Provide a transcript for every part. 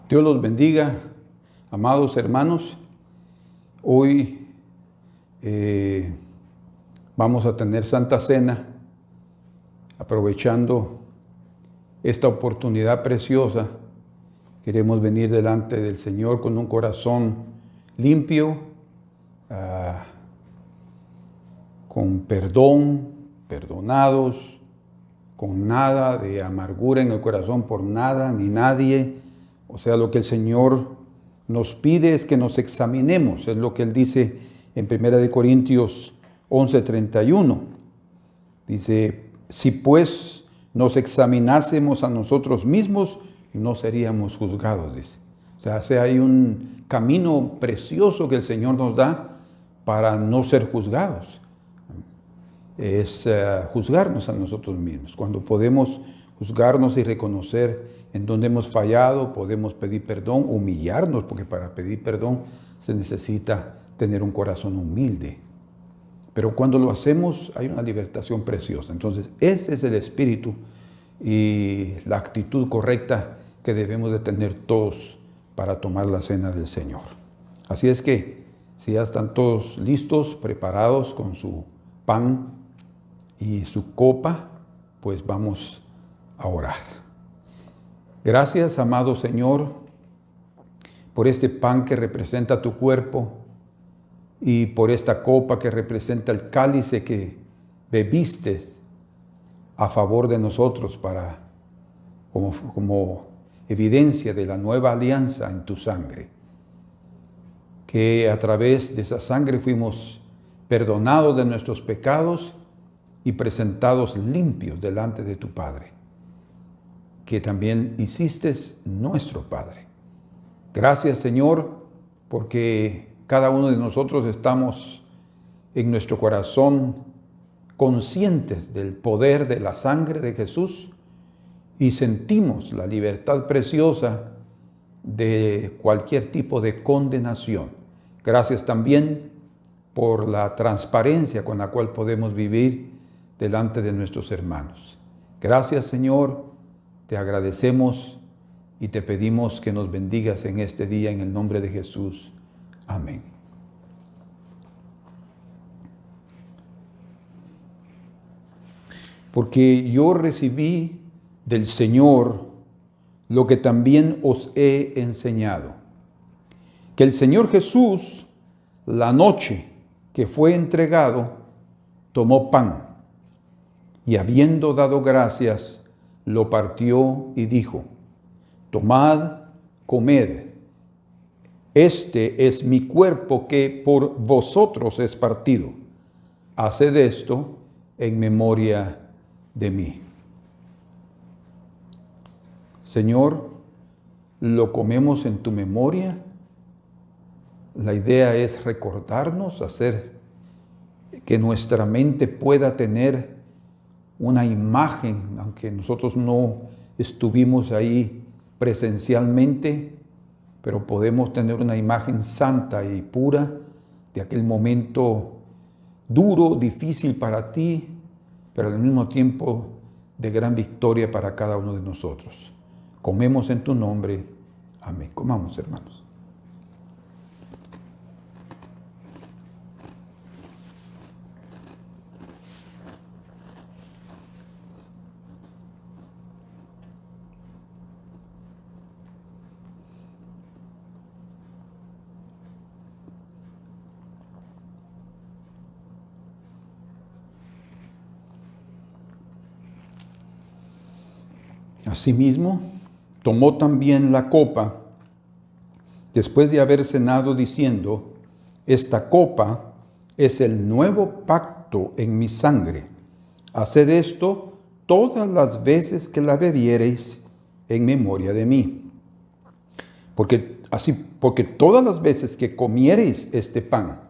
Dios los bendiga, amados hermanos. Hoy vamos a tener Santa Cena, aprovechando esta oportunidad preciosa. Queremos venir delante del Señor con un corazón limpio, con perdón, perdonados, con nada de amargura en el corazón por nada ni nadie. O sea, lo que el Señor nos pide es que nos examinemos. Es lo que Él dice en 1 Corintios 11:31. Dice, si pues nos examinásemos a nosotros mismos, no seríamos juzgados, dice. O sea, hay un camino precioso que el Señor nos da para no ser juzgados. Es juzgarnos a nosotros mismos. Cuando podemos juzgarnos y reconocer en donde hemos fallado, podemos pedir perdón, humillarnos, porque para pedir perdón se necesita tener un corazón humilde. Pero cuando lo hacemos hay una libertación preciosa. Entonces ese es el espíritu y la actitud correcta que debemos de tener todos para tomar la cena del Señor. Así es que si ya están todos listos, preparados con su pan y su copa, pues vamos a orar. Gracias, amado Señor, por este pan que representa tu cuerpo y por esta copa que representa el cálice que bebiste a favor de nosotros como evidencia de la nueva alianza en tu sangre. Que a través de esa sangre fuimos perdonados de nuestros pecados y presentados limpios delante de tu Padre, que también hiciste nuestro Padre. Gracias, Señor, porque cada uno de nosotros estamos en nuestro corazón conscientes del poder de la sangre de Jesús y sentimos la libertad preciosa de cualquier tipo de condenación. Gracias también por la transparencia con la cual podemos vivir delante de nuestros hermanos. Gracias, Señor. Te agradecemos y te pedimos que nos bendigas en este día en el nombre de Jesús. Amén. Porque yo recibí del Señor lo que también os he enseñado, que el Señor Jesús, la noche que fue entregado, tomó pan y habiendo dado gracias, lo partió y dijo, tomad, comed, este es mi cuerpo que por vosotros es partido. Haced esto en memoria de mí. Señor, lo comemos en tu memoria. La idea es recordarnos, hacer que nuestra mente pueda tener una imagen, aunque nosotros no estuvimos ahí presencialmente, pero podemos tener una imagen santa y pura de aquel momento duro, difícil para ti, pero al mismo tiempo de gran victoria para cada uno de nosotros. Comemos en tu nombre. Amén. Comamos, hermanos. Asimismo, tomó también la copa, después de haber cenado, diciendo, esta copa es el nuevo pacto en mi sangre. Haced esto todas las veces que la bebiereis en memoria de mí. Porque todas las veces que comiereis este pan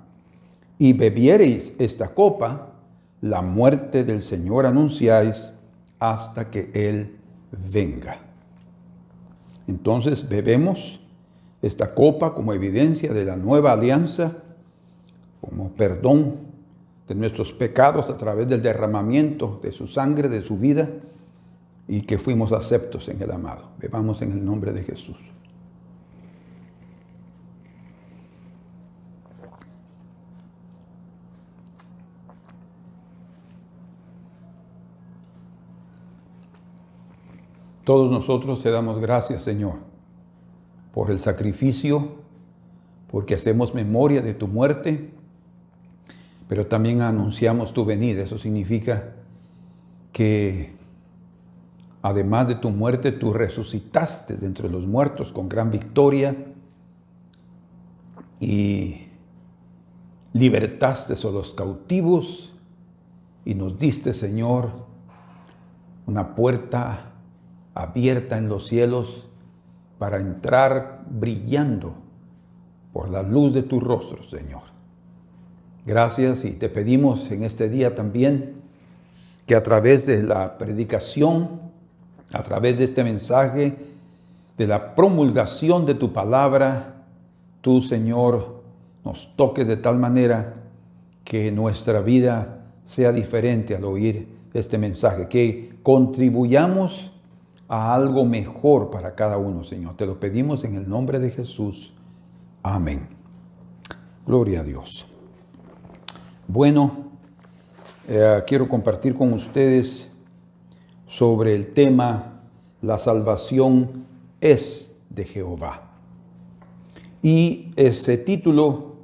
y bebiereis esta copa, la muerte del Señor anunciáis hasta que Él venga. Entonces bebemos esta copa como evidencia de la nueva alianza, como perdón de nuestros pecados a través del derramamiento de su sangre, de su vida, y que fuimos aceptos en el amado. Bebamos en el nombre de Jesús. Todos nosotros te damos gracias, Señor, por el sacrificio, porque hacemos memoria de tu muerte, pero también anunciamos tu venida. Eso significa que además de tu muerte, tú resucitaste de entre los muertos con gran victoria y libertaste a los cautivos y nos diste, Señor, una puerta abierta en los cielos para entrar brillando por la luz de tu rostro, Señor. Gracias, y te pedimos en este día también que a través de la predicación, a través de este mensaje, de la promulgación de tu palabra, tú, Señor, nos toques de tal manera que nuestra vida sea diferente al oír este mensaje, que contribuyamos a algo mejor para cada uno, Señor. Te lo pedimos en el nombre de Jesús. Amén. Gloria a Dios. Bueno, quiero compartir con ustedes sobre el tema la salvación es de Jehová. Y ese título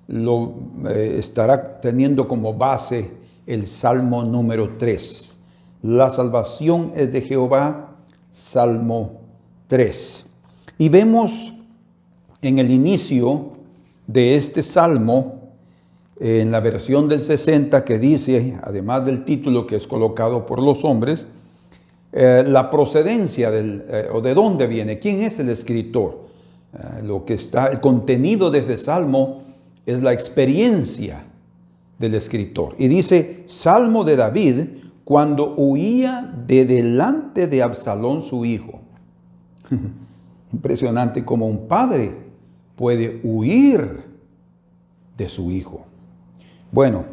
lo estará teniendo como base el Salmo número 3. La salvación es de Jehová, Salmo 3. Y vemos en el inicio de este Salmo, en la versión del 60, que dice, además del título que es colocado por los hombres, la procedencia o de dónde viene, quién es el escritor. El contenido de ese salmo es la experiencia del escritor. Y dice, Salmo de David, cuando huía de delante de Absalón su hijo. Impresionante como un padre puede huir de su hijo. Bueno,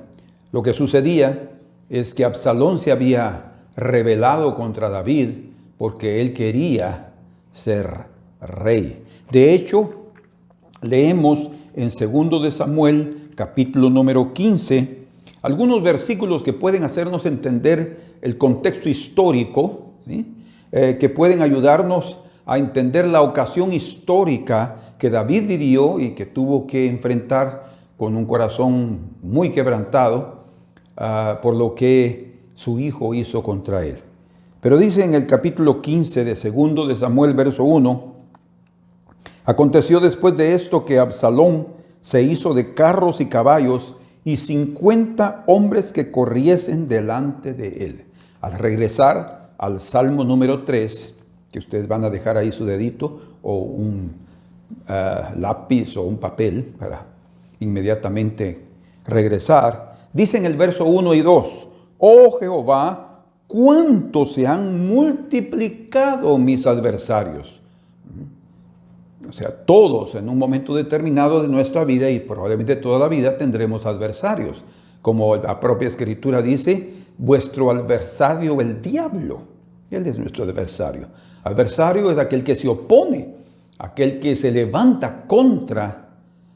lo que sucedía es que Absalón se había rebelado contra David porque él quería ser rey. De hecho, leemos en 2 de Samuel, capítulo número 15, algunos versículos que pueden hacernos entender el contexto histórico, ¿sí? Que pueden ayudarnos a entender la ocasión histórica que David vivió y que tuvo que enfrentar con un corazón muy quebrantado por lo que su hijo hizo contra él. Pero dice en el capítulo 15 de 2 de Samuel, verso 1, aconteció después de esto que Absalón se hizo de carros y caballos y 50 hombres que corriesen delante de él. Al regresar al Salmo número 3, que ustedes van a dejar ahí su dedito o un lápiz o un papel para inmediatamente regresar, dice en el verso 1 y 2, oh Jehová, cuánto se han multiplicado mis adversarios. O sea, todos en un momento determinado de nuestra vida y probablemente toda la vida tendremos adversarios. Como la propia Escritura dice, vuestro adversario el diablo. Él es nuestro adversario. Adversario es aquel que se opone, aquel que se levanta contra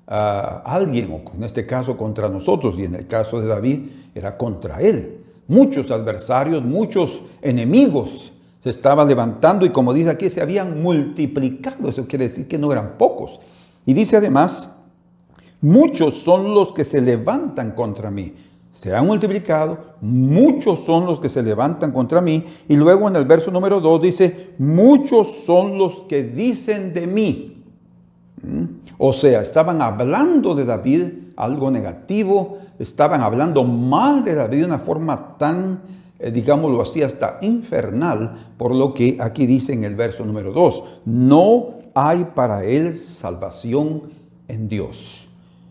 alguien, o en este caso contra nosotros, y en el caso de David era contra él. Muchos adversarios, muchos enemigos se estaban levantando y como dice aquí, se habían multiplicado. Eso quiere decir que no eran pocos. Y dice además, muchos son los que se levantan contra mí. Se han multiplicado, muchos son los que se levantan contra mí. Y luego en el verso número 2 dice, muchos son los que dicen de mí. O sea, estaban hablando de David algo negativo, estaban hablando mal de David de una forma tan, digámoslo así, hasta infernal, por lo que aquí dice en el verso número 2, no hay para él salvación en Dios.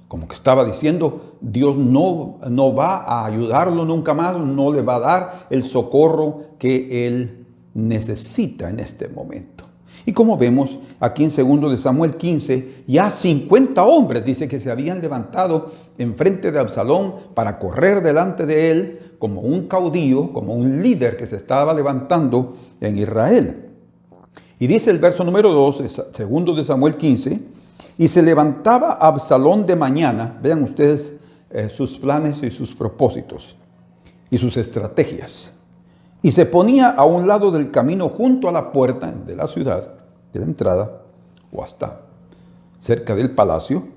Como que estaba diciendo, Dios no va a ayudarlo nunca más, no le va a dar el socorro que él necesita en este momento. Y como vemos aquí en 2 de Samuel 15, ya 50 hombres dice que se habían levantado enfrente de Absalón para correr delante de él como un caudillo, como un líder que se estaba levantando en Israel. Y dice el verso número 2, 2 de Samuel 15, y se levantaba Absalón de mañana, vean ustedes sus planes y sus propósitos y sus estrategias. y se ponía a un lado del camino junto a la puerta de la ciudad, de la entrada, o hasta cerca del palacio,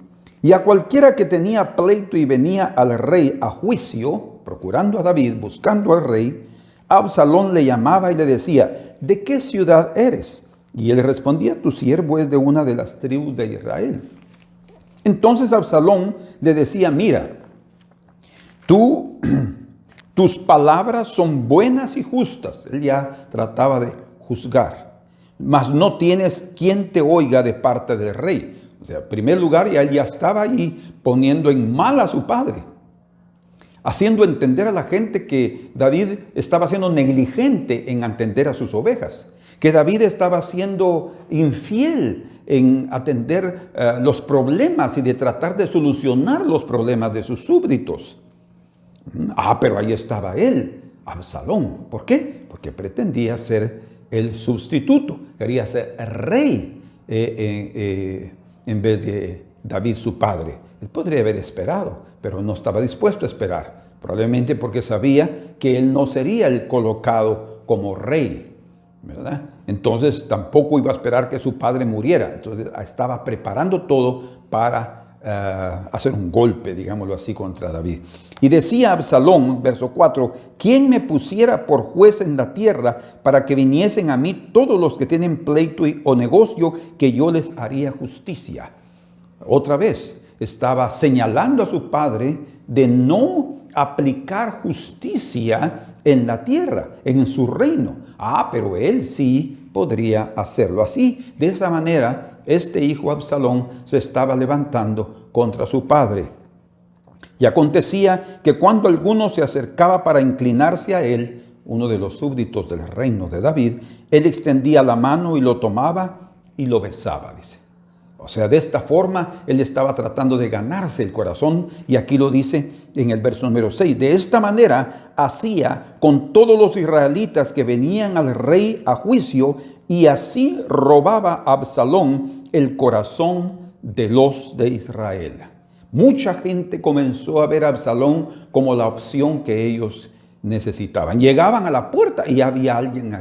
y a cualquiera que tenía pleito y venía al rey a juicio, procurando a David, buscando al rey, Absalón le llamaba y le decía: ¿de qué ciudad eres? Y él respondía: tu siervo es de una de las tribus de Israel. Entonces Absalón le decía: mira, tus palabras son buenas y justas. Él ya trataba de juzgar, mas no tienes quien te oiga de parte del rey. O sea, en primer lugar, él ya estaba ahí poniendo en mal a su padre, haciendo entender a la gente que David estaba siendo negligente en atender a sus ovejas, que David estaba siendo infiel en atender los problemas y de tratar de solucionar los problemas de sus súbditos. Pero ahí estaba él, Absalón. ¿Por qué? Porque pretendía ser el sustituto, quería ser rey en vez de David su padre. Él podría haber esperado, pero no estaba dispuesto a esperar, probablemente porque sabía que él no sería el colocado como rey, ¿verdad? Entonces tampoco iba a esperar que su padre muriera. Entonces estaba preparando todo para hacer un golpe, digámoslo así, contra David. Y decía Absalón, verso 4: ¿quién me pusiera por juez en la tierra para que viniesen a mí todos los que tienen pleito o negocio, que yo les haría justicia? Otra vez estaba señalando a su padre de no aplicar justicia en la tierra, en su reino. Pero él sí podría hacerlo. Así, de esa manera, este hijo Absalón se estaba levantando contra su padre. Y acontecía que cuando alguno se acercaba para inclinarse a él, uno de los súbditos del reino de David, él extendía la mano y lo tomaba y lo besaba, dice. O sea, de esta forma él estaba tratando de ganarse el corazón, y aquí lo dice en el verso número 6. De esta manera hacía con todos los israelitas que venían al rey a juicio, y así robaba Absalón el corazón de los de Israel. Mucha gente comenzó a ver a Absalón como la opción que ellos necesitaban. Llegaban a la puerta y había alguien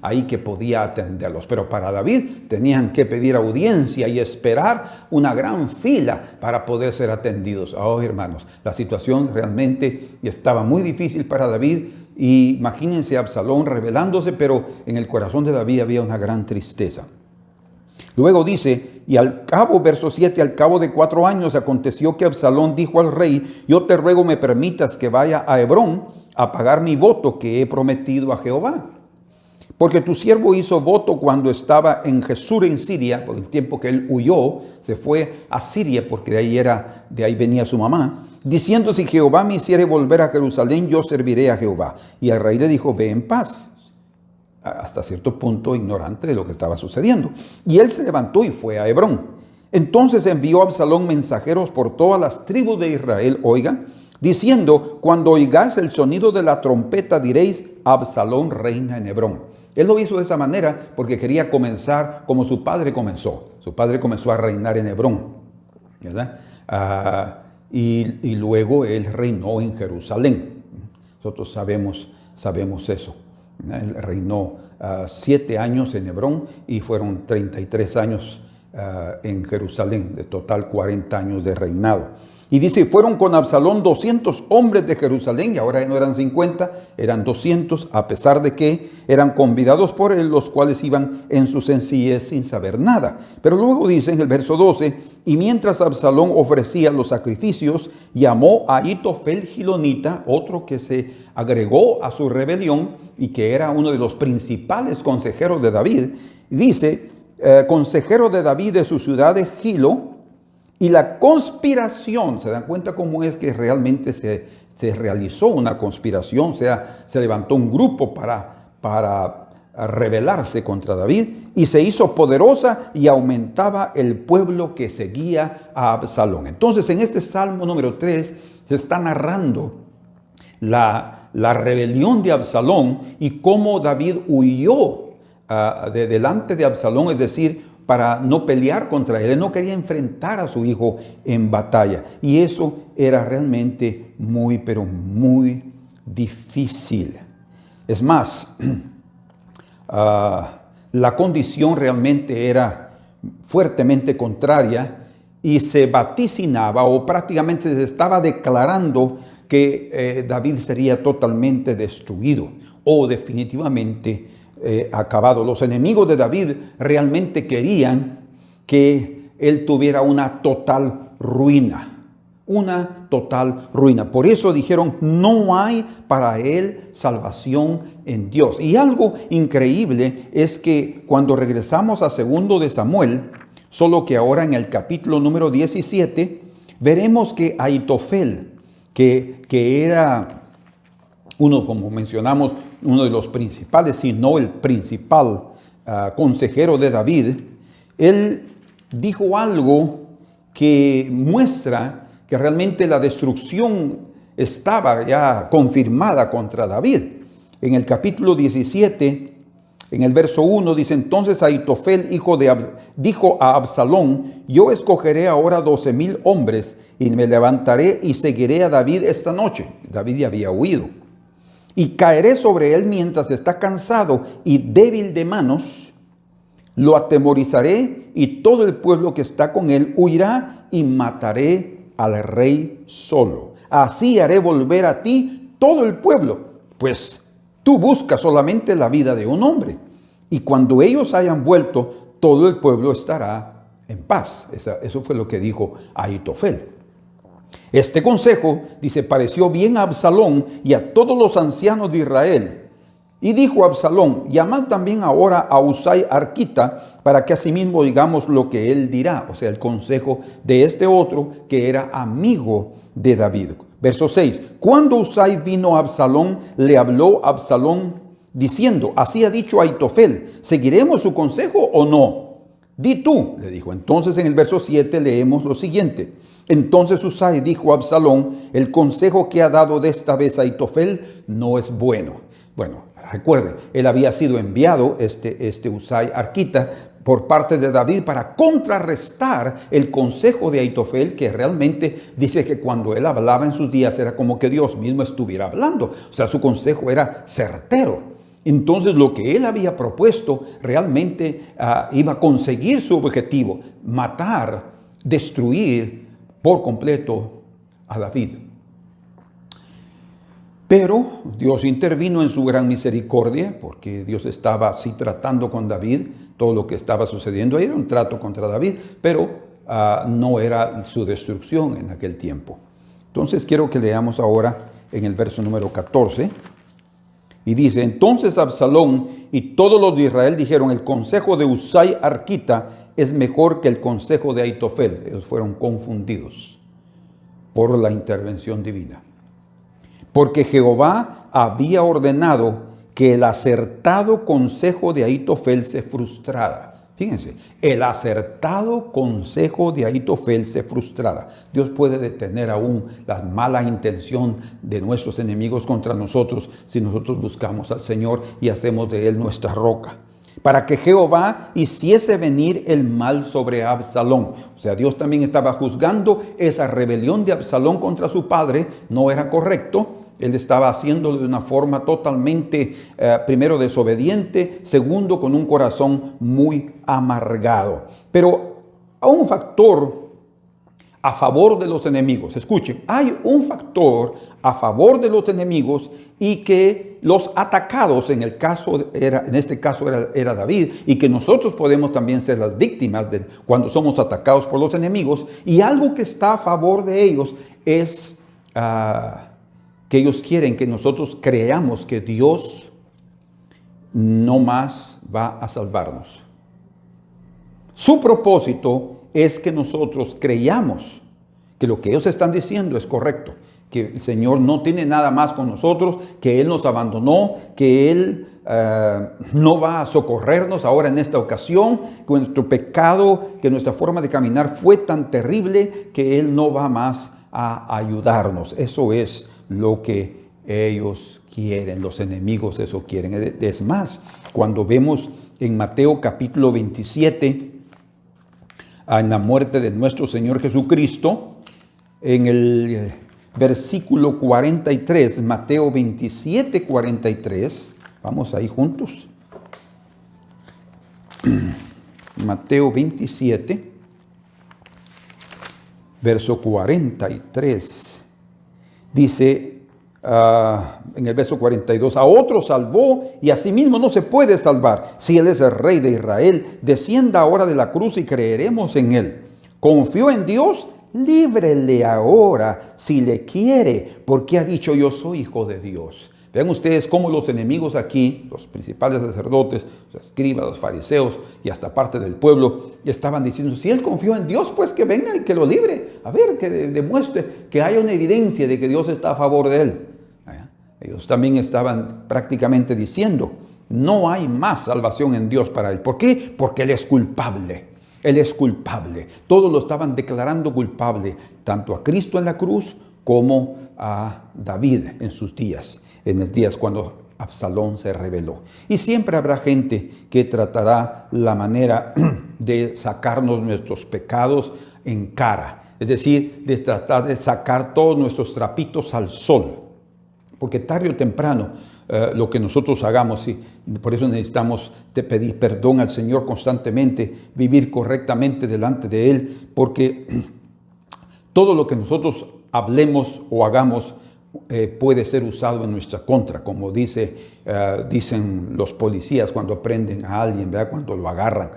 ahí que podía atenderlos. Pero para David tenían que pedir audiencia y esperar una gran fila para poder ser atendidos. Hermanos, la situación realmente estaba muy difícil para David. Y imagínense a Absalón rebelándose, pero en el corazón de David había una gran tristeza. Luego dice, y al cabo, verso 7, al cabo de 4 años aconteció que Absalón dijo al rey: yo te ruego me permitas que vaya a Hebrón a pagar mi voto que he prometido a Jehová. Porque tu siervo hizo voto cuando estaba en Gesur en Siria, por el tiempo que él huyó, se fue a Siria porque de ahí venía su mamá, diciendo: si Jehová me hiciere volver a Jerusalén, yo serviré a Jehová. Y el rey le dijo: ve en paz. Hasta cierto punto ignorante de lo que estaba sucediendo. Y él se levantó y fue a Hebrón. Entonces envió Absalón mensajeros por todas las tribus de Israel, diciendo: cuando oigáis el sonido de la trompeta, diréis: Absalón reina en Hebrón. Él lo hizo de esa manera porque quería comenzar como su padre comenzó. Su padre comenzó a reinar en Hebrón, ¿verdad? Y luego él reinó en Jerusalén. Nosotros sabemos eso. Él reinó 7 años en Hebrón y fueron 33 años en Jerusalén, de total 40 años de reinado. Y dice: fueron con Absalón 200 hombres de Jerusalén, y ahora no eran 50, eran 200, a pesar de que eran convidados por él, los cuales iban en su sencillez sin saber nada. Pero luego dice en el verso 12: y mientras Absalón ofrecía los sacrificios, llamó a Ahitofel Gilonita, otro que se agregó a su rebelión y que era uno de los principales consejeros de David. Dice: consejero de David de su ciudad de Gilo. Y la conspiración, ¿se dan cuenta cómo es que realmente se realizó una conspiración? O sea, se levantó un grupo para rebelarse contra David, y se hizo poderosa y aumentaba el pueblo que seguía a Absalón. Entonces, en este Salmo número 3 se está narrando la rebelión de Absalón y cómo David huyó de delante de Absalón, es decir, para no pelear contra él. Él no quería enfrentar a su hijo en batalla. Y eso era realmente muy, pero muy difícil. Es más, la condición realmente era fuertemente contraria y se vaticinaba o prácticamente se estaba declarando que David sería totalmente destruido o definitivamente acabado. Los enemigos de David realmente querían que él tuviera una total ruina. Una total ruina. Por eso dijeron, no hay para él salvación en Dios. Y algo increíble es que cuando regresamos a 2 de Samuel, solo que ahora en el capítulo número 17, veremos que Ahitofel, que era uno, como mencionamos, uno de los principales, si no el principal consejero de David, él dijo algo que muestra que realmente la destrucción estaba ya confirmada contra David. En el capítulo 17, en el verso 1, dice, entonces Ahitofel, dijo a Absalón, yo escogeré ahora 12,000 hombres y me levantaré y seguiré a David esta noche. David ya había huido. Y caeré sobre él mientras está cansado y débil de manos, lo atemorizaré y todo el pueblo que está con él huirá y mataré al rey solo. Así haré volver a ti todo el pueblo, pues tú buscas solamente la vida de un hombre. Y cuando ellos hayan vuelto, todo el pueblo estará en paz. Eso fue lo que dijo Ahitofel. Este consejo, dice, pareció bien a Absalón y a todos los ancianos de Israel. Y dijo Absalón, llamad también ahora a Usai Arquita, para que asimismo digamos lo que él dirá. O sea, el consejo de este otro que era amigo de David. Verso 6. Cuando Usai vino a Absalón, le habló Absalón diciendo, así ha dicho Ahitofel, ¿seguiremos su consejo o no? Di tú, le dijo. Entonces en el verso 7 leemos lo siguiente. Entonces Usai dijo a Absalón, el consejo que ha dado de esta vez Ahitofel no es bueno. Bueno, recuerden, él había sido enviado, este Usai Arquita, por parte de David para contrarrestar el consejo de Ahitofel, que realmente dice que cuando él hablaba en sus días era como que Dios mismo estuviera hablando. O sea, su consejo era certero. Entonces lo que él había propuesto realmente iba a conseguir su objetivo, matar, destruir por completo a David. Pero Dios intervino en su gran misericordia, porque Dios estaba así tratando con David. Todo lo que estaba sucediendo era un trato contra David, pero no era su destrucción en aquel tiempo. Entonces quiero que leamos ahora en el verso número 14. Y dice, entonces Absalón y todos los de Israel dijeron, el consejo de Usai Arquita es mejor que el consejo de Ahitofel. Ellos fueron confundidos por la intervención divina. Porque Jehová había ordenado que el acertado consejo de Ahitofel se frustrara. Fíjense, el acertado consejo de Ahitofel se frustrara. Dios puede detener aún la mala intención de nuestros enemigos contra nosotros si nosotros buscamos al Señor y hacemos de Él nuestra roca. Para que Jehová hiciese venir el mal sobre Absalón. O sea, Dios también estaba juzgando esa rebelión de Absalón contra su padre. No era correcto. Él estaba haciéndolo de una forma totalmente, primero, desobediente, segundo, con un corazón muy amargado. Pero hay un factor a favor de los enemigos. Escuchen, hay un factor a favor de los enemigos y que los atacados, en este caso era David, y que nosotros podemos también ser las víctimas cuando somos atacados por los enemigos. Y algo que está a favor de ellos es que ellos quieren que nosotros creamos que Dios no más va a salvarnos. Su propósito es que nosotros creamos que lo que ellos están diciendo es correcto, que el Señor no tiene nada más con nosotros, que Él nos abandonó, que Él no va a socorrernos ahora en esta ocasión, que nuestro pecado, que nuestra forma de caminar fue tan terrible que Él no va más a ayudarnos. Eso es lo que ellos quieren, los enemigos eso quieren. Es más, cuando vemos en Mateo capítulo 27, en la muerte de nuestro Señor Jesucristo, en el versículo 43, Mateo 27, 43. Vamos ahí juntos. Mateo 27, verso 43. Dice en el verso 42, a otro salvó y a sí mismo no se puede salvar. Si Él es el Rey de Israel, descienda ahora de la cruz y creeremos en Él. Confió en Dios, líbrele ahora si le quiere, porque ha dicho yo soy hijo de Dios. Vean ustedes cómo los enemigos aquí, los principales sacerdotes, los escribas, los fariseos y hasta parte del pueblo, estaban diciendo, si él confió en Dios, pues que venga y que lo libre. A ver, que demuestre que haya una evidencia de que Dios está a favor de él. Ellos también estaban prácticamente diciendo, no hay más salvación en Dios para él. ¿Por qué? Porque él es culpable. Él es culpable. Todos lo estaban declarando culpable, tanto a Cristo en la cruz como a David en sus días. En los días cuando Absalón se rebeló. Y siempre habrá gente que tratará la manera de sacarnos nuestros pecados en cara. Es decir, de tratar de sacar todos nuestros trapitos al sol. Porque tarde o temprano lo que nosotros hagamos, y por eso necesitamos pedir perdón al Señor constantemente, vivir correctamente delante de Él, porque todo lo que nosotros hablemos o hagamos puede ser usado en nuestra contra, como dicen los policías cuando prenden a alguien, ¿verdad? Cuando lo agarran.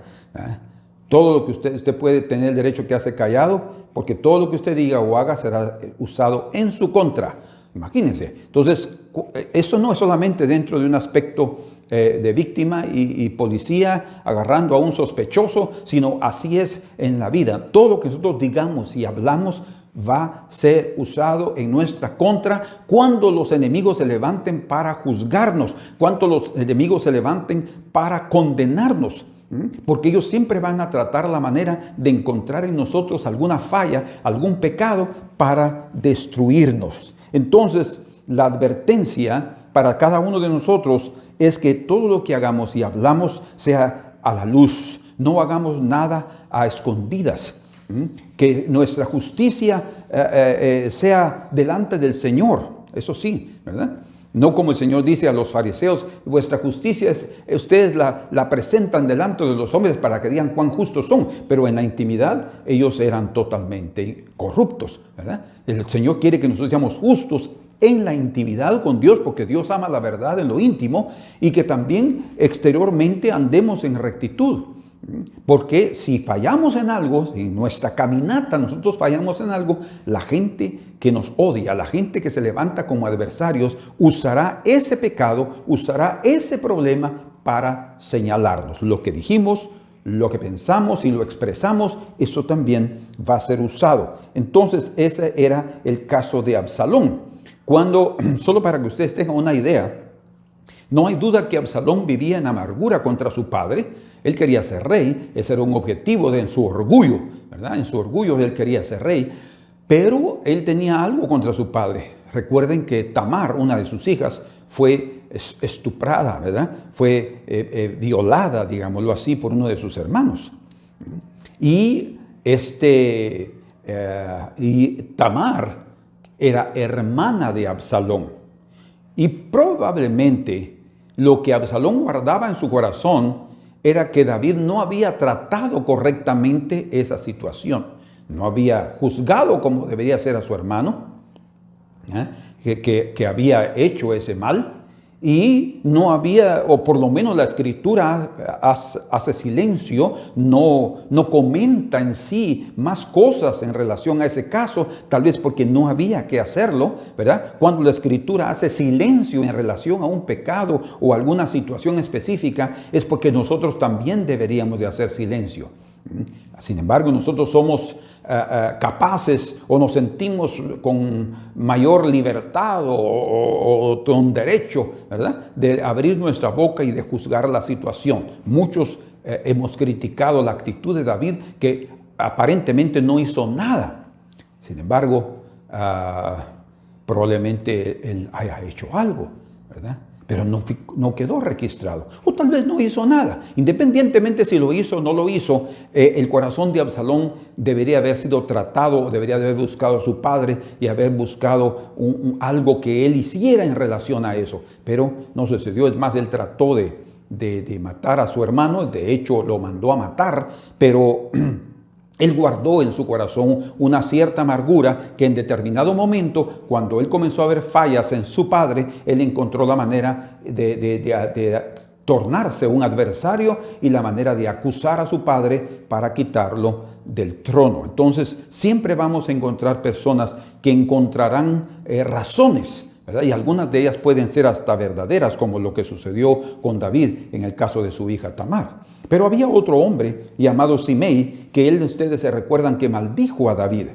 Todo lo que usted puede tener el derecho a quedarse callado, porque todo lo que usted diga o haga será usado en su contra. Imagínense. Entonces, eso no es solamente dentro de un aspecto de víctima y policía agarrando a un sospechoso, sino así es en la vida. Todo lo que nosotros digamos y hablamos va a ser usado en nuestra contra cuando los enemigos se levanten para juzgarnos, cuando los enemigos se levanten para condenarnos, porque ellos siempre van a tratar la manera de encontrar en nosotros alguna falla, algún pecado para destruirnos. Entonces, la advertencia para cada uno de nosotros es que todo lo que hagamos y hablamos sea a la luz, no hagamos nada a escondidas. Que nuestra justicia sea delante del Señor, eso sí, ¿verdad? No como el Señor dice a los fariseos, vuestra justicia ustedes la presentan delante de los hombres para que digan cuán justos son, pero en la intimidad ellos eran totalmente corruptos, ¿verdad? El Señor quiere que nosotros seamos justos en la intimidad con Dios, porque Dios ama la verdad en lo íntimo, y que también exteriormente andemos en rectitud. Porque si fallamos en algo, si en nuestra caminata nosotros fallamos en algo, la gente que nos odia, la gente que se levanta como adversarios, usará ese pecado, usará ese problema para señalarnos. Lo que dijimos, lo que pensamos y lo expresamos, eso también va a ser usado. Entonces, ese era el caso de Absalón. Cuando, solo para que ustedes tengan una idea, no hay duda que Absalón vivía en amargura contra su padre. Él quería ser rey, ese era un objetivo en su orgullo, ¿verdad? En su orgullo él quería ser rey, pero él tenía algo contra su padre. Recuerden que Tamar, una de sus hijas, fue estuprada, ¿verdad? Fue violada, digámoslo así, por uno de sus hermanos. Y Tamar era hermana de Absalón. Y probablemente lo que Absalón guardaba en su corazón era que David no había tratado correctamente esa situación. No había juzgado como debería ser a su hermano, que había hecho ese mal, y no había, o por lo menos la Escritura hace silencio, no comenta en sí más cosas en relación a ese caso, tal vez porque no había que hacerlo, ¿verdad? Cuando la Escritura hace silencio en relación a un pecado o alguna situación específica, es porque nosotros también deberíamos de hacer silencio. Sin embargo, nosotros somos capaces o nos sentimos con mayor libertad o con derecho, ¿verdad?, de abrir nuestra boca y de juzgar la situación. Muchos hemos criticado la actitud de David, que aparentemente no hizo nada. Sin embargo, probablemente él haya hecho algo, ¿verdad? pero no quedó registrado. O tal vez no hizo nada. Independientemente si lo hizo o no lo hizo, el corazón de Absalón debería haber sido tratado, debería de haber buscado a su padre y haber buscado algo que él hiciera en relación a eso. Pero no sucedió. Es más, él trató de matar a su hermano. De hecho, lo mandó a matar, pero él guardó en su corazón una cierta amargura que en determinado momento, cuando él comenzó a ver fallas en su padre, él encontró la manera de tornarse un adversario y la manera de acusar a su padre para quitarlo del trono. Entonces, siempre vamos a encontrar personas que encontrarán razones, ¿verdad? Y algunas de ellas pueden ser hasta verdaderas, como lo que sucedió con David en el caso de su hija Tamar. Pero había otro hombre llamado Simei, que ustedes se recuerdan que maldijo a David.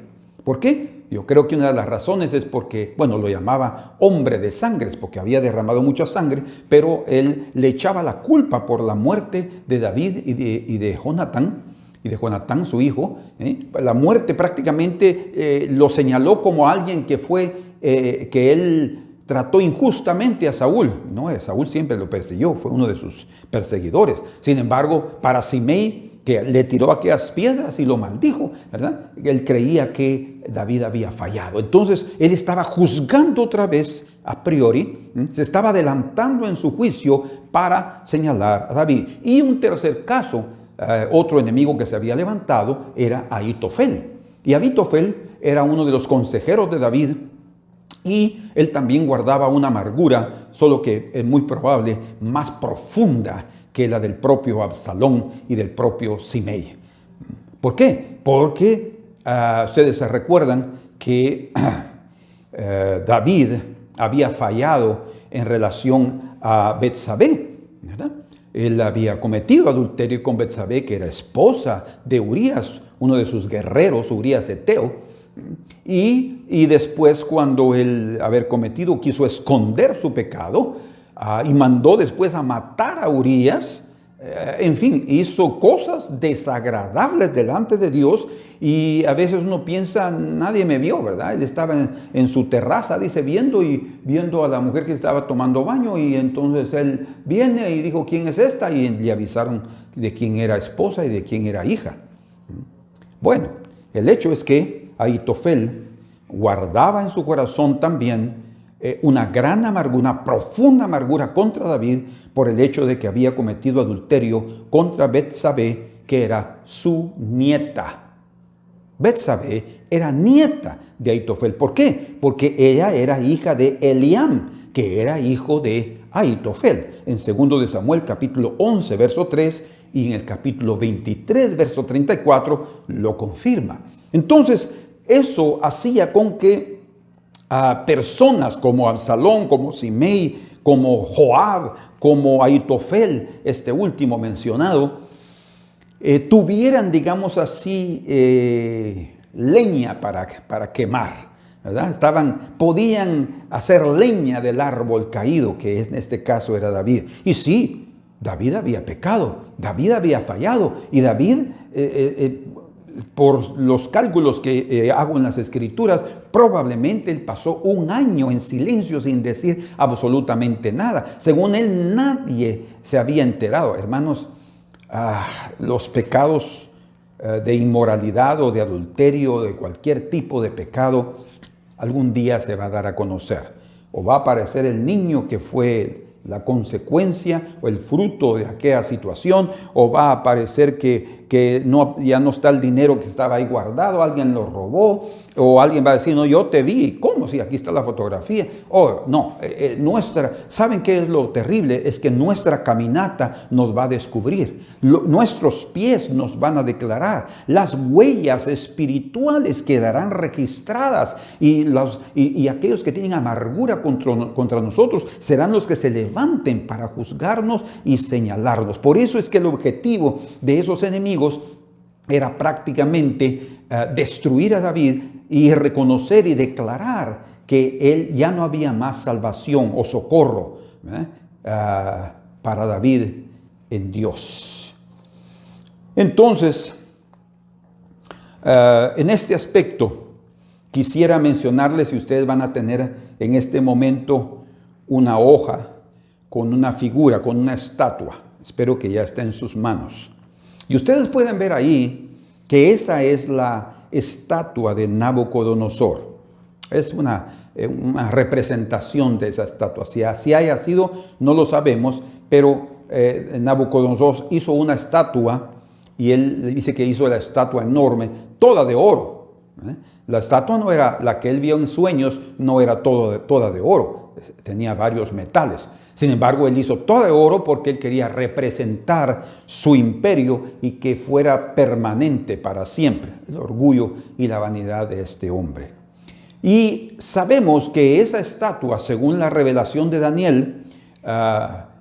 ¿Por qué? Yo creo que una de las razones es porque, lo llamaba hombre de sangres, porque había derramado mucha sangre, pero él le echaba la culpa por la muerte de David y de Jonatán, su hijo. La muerte prácticamente lo señaló como alguien que él trató injustamente a Saúl. No, Saúl siempre lo persiguió, fue uno de sus perseguidores. Sin embargo, para Simei, que le tiró aquellas piedras y lo maldijo, ¿verdad? Él creía que David había fallado. Entonces, él estaba juzgando otra vez a priori, se estaba adelantando en su juicio para señalar a David. Y un tercer caso, otro enemigo que se había levantado era Ahitofel. Y Ahitofel era uno de los consejeros de David, y él también guardaba una amargura, solo que es muy probable más profunda que la del propio Absalón y del propio Simei. ¿Por qué? Porque ustedes se recuerdan que David había fallado en relación a Betsabé, ¿verdad? Él había cometido adulterio con Betsabé, que era esposa de Urías, uno de sus guerreros, Urías Eteo. Y después, cuando él haber cometido, quiso esconder su pecado y mandó después a matar a Urías. En fin, hizo cosas desagradables delante de Dios, y a veces uno piensa, nadie me vio, ¿verdad? Él estaba en su terraza, dice, viendo a la mujer que estaba tomando baño, y entonces él viene y dijo, ¿quién es esta? Y le avisaron de quién era esposa y de quién era hija. Bueno, el hecho es que Ahitofel guardaba en su corazón también una gran amargura, una profunda amargura contra David por el hecho de que había cometido adulterio contra Betsabé, que era su nieta. Betsabé era nieta de Ahitofel. ¿Por qué? Porque ella era hija de Eliam, que era hijo de Ahitofel. En 2 de Samuel, capítulo 11, verso 3, y en el capítulo 23, verso 34, lo confirma. Entonces, eso hacía con que personas como Absalón, como Simei, como Joab, como Ahitofel, este último mencionado, tuvieran, digamos así, leña para quemar, ¿verdad? Podían hacer leña del árbol caído, que en este caso era David. Y sí, David había pecado, David había fallado, y David, por los cálculos que hago en las Escrituras, probablemente él pasó un año en silencio sin decir absolutamente nada. Según él, nadie se había enterado. Hermanos, los pecados de inmoralidad o de adulterio, de cualquier tipo de pecado, algún día se va a dar a conocer. O va a aparecer el niño que fue la consecuencia o el fruto de aquella situación, o va a aparecer que ya no está el dinero que estaba ahí guardado, alguien lo robó, o alguien va a decir, no, yo te vi. ¿Cómo? Si aquí está la fotografía. No, ¿saben qué es lo terrible? Es que nuestra caminata nos va a descubrir, nuestros pies nos van a declarar, las huellas espirituales quedarán registradas, y aquellos que tienen amargura contra nosotros serán los que se levanten para juzgarnos y señalarnos. Por eso es que el objetivo de esos enemigos era prácticamente destruir a David y reconocer y declarar que él ya no había más salvación o socorro para David en Dios. Entonces, en este aspecto quisiera mencionarles, si ustedes van a tener en este momento una hoja con una figura, con una estatua. Espero que ya esté en sus manos. Y ustedes pueden ver ahí que esa es la estatua de Nabucodonosor. Es una representación de esa estatua. Si así haya sido, no lo sabemos, pero Nabucodonosor hizo una estatua y él dice que hizo la estatua enorme, toda de oro. La estatua no era la que él vio en sueños, no era toda de oro, tenía varios metales. Sin embargo, él hizo toda de oro porque él quería representar su imperio y que fuera permanente para siempre. El orgullo y la vanidad de este hombre. Y sabemos que esa estatua, según la revelación de Daniel,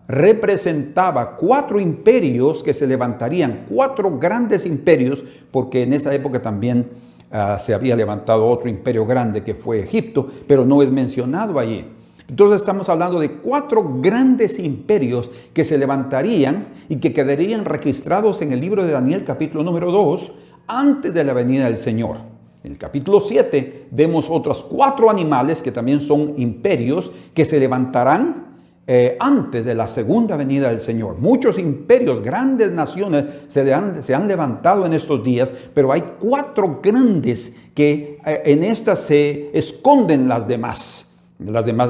representaba 4 imperios que se levantarían, 4 grandes imperios, porque en esa época también se había levantado otro imperio grande que fue Egipto, pero no es mencionado allí. Entonces estamos hablando de 4 grandes imperios que se levantarían y que quedarían registrados en el libro de Daniel, capítulo número 2, antes de la venida del Señor. En el capítulo 7 vemos otros 4 animales que también son imperios que se levantarán antes de la segunda venida del Señor. Muchos imperios, grandes naciones se han levantado en estos días, pero hay 4 grandes que en estas se esconden las demás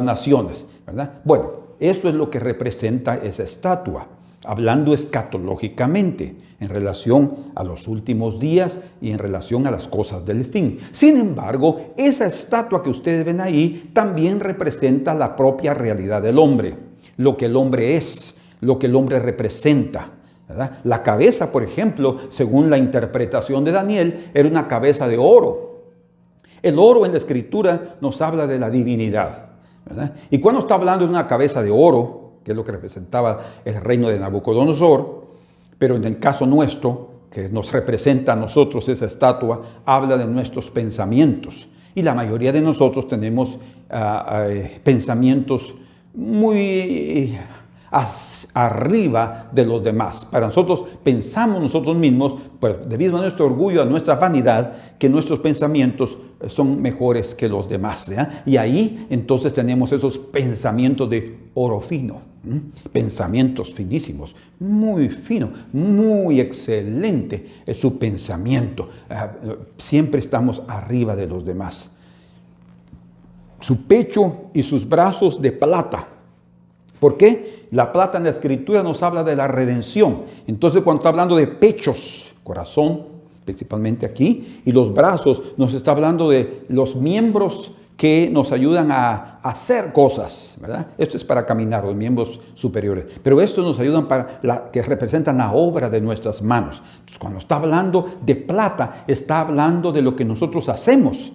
naciones, ¿verdad? Bueno, eso es lo que representa esa estatua, hablando escatológicamente en relación a los últimos días y en relación a las cosas del fin. Sin embargo, esa estatua que ustedes ven ahí también representa la propia realidad del hombre, lo que el hombre es, lo que el hombre representa, ¿verdad? La cabeza, por ejemplo, según la interpretación de Daniel, era una cabeza de oro. El oro en la Escritura nos habla de la divinidad, ¿verdad? Y cuando está hablando de una cabeza de oro, que es lo que representaba el reino de Nabucodonosor, pero en el caso nuestro, que nos representa a nosotros esa estatua, habla de nuestros pensamientos. Y la mayoría de nosotros tenemos pensamientos muy arriba de los demás. Para nosotros pensamos nosotros mismos, pues debido a nuestro orgullo, a nuestra vanidad, que nuestros pensamientos son mejores que los demás, ¿ya? Y ahí entonces tenemos esos pensamientos de oro fino, pensamientos finísimos, muy fino, muy excelente es su pensamiento. Siempre estamos arriba de los demás. Su pecho y sus brazos de plata. ¿Por qué? La plata en la Escritura nos habla de la redención. Entonces, cuando está hablando de pechos, corazón, principalmente aquí, y los brazos, nos está hablando de los miembros que nos ayudan a hacer cosas, ¿verdad? Esto es para caminar, los miembros superiores. Pero estos nos ayudan que representan la obra de nuestras manos. Entonces, cuando está hablando de plata, está hablando de lo que nosotros hacemos.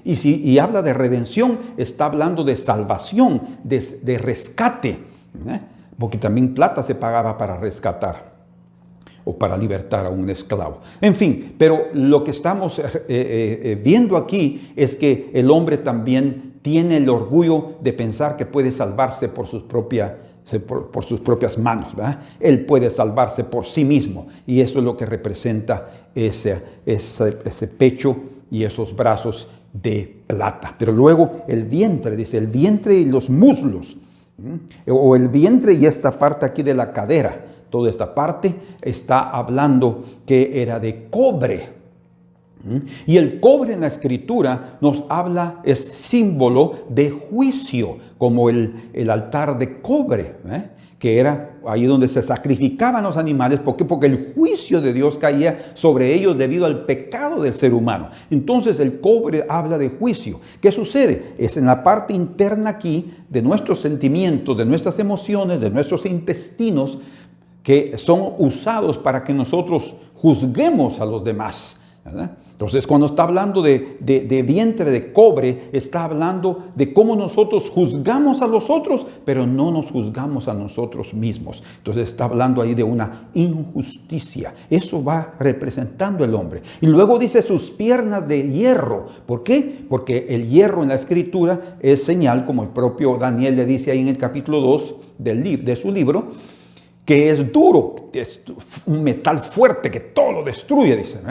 Y habla de redención, está hablando de salvación, de rescate, porque también plata se pagaba para rescatar o para libertar a un esclavo. En fin, pero lo que estamos viendo aquí es que el hombre también tiene el orgullo de pensar que puede salvarse por sus propias manos, ¿verdad? Él puede salvarse por sí mismo, y eso es lo que representa ese pecho y esos brazos de plata. Pero luego el vientre, dice, el vientre y los muslos, o el vientre y esta parte aquí de la cadera, toda esta parte está hablando que era de cobre. Y el cobre en la Escritura nos habla, es símbolo de juicio, como el altar de cobre, que era ahí donde se sacrificaban los animales. ¿Por qué? Porque el juicio de Dios caía sobre ellos debido al pecado del ser humano. Entonces el cobre habla de juicio. ¿Qué sucede? Es en la parte interna aquí de nuestros sentimientos, de nuestras emociones, de nuestros intestinos, que son usados para que nosotros juzguemos a los demás, ¿verdad? Entonces, cuando está hablando de vientre de cobre, está hablando de cómo nosotros juzgamos a los otros, pero no nos juzgamos a nosotros mismos. Entonces, está hablando ahí de una injusticia. Eso va representando el hombre. Y luego dice sus piernas de hierro. ¿Por qué? Porque el hierro en la Escritura es señal, como el propio Daniel le dice ahí en el capítulo 2 de su libro, que es duro, es un metal fuerte que todo lo destruye, dicen.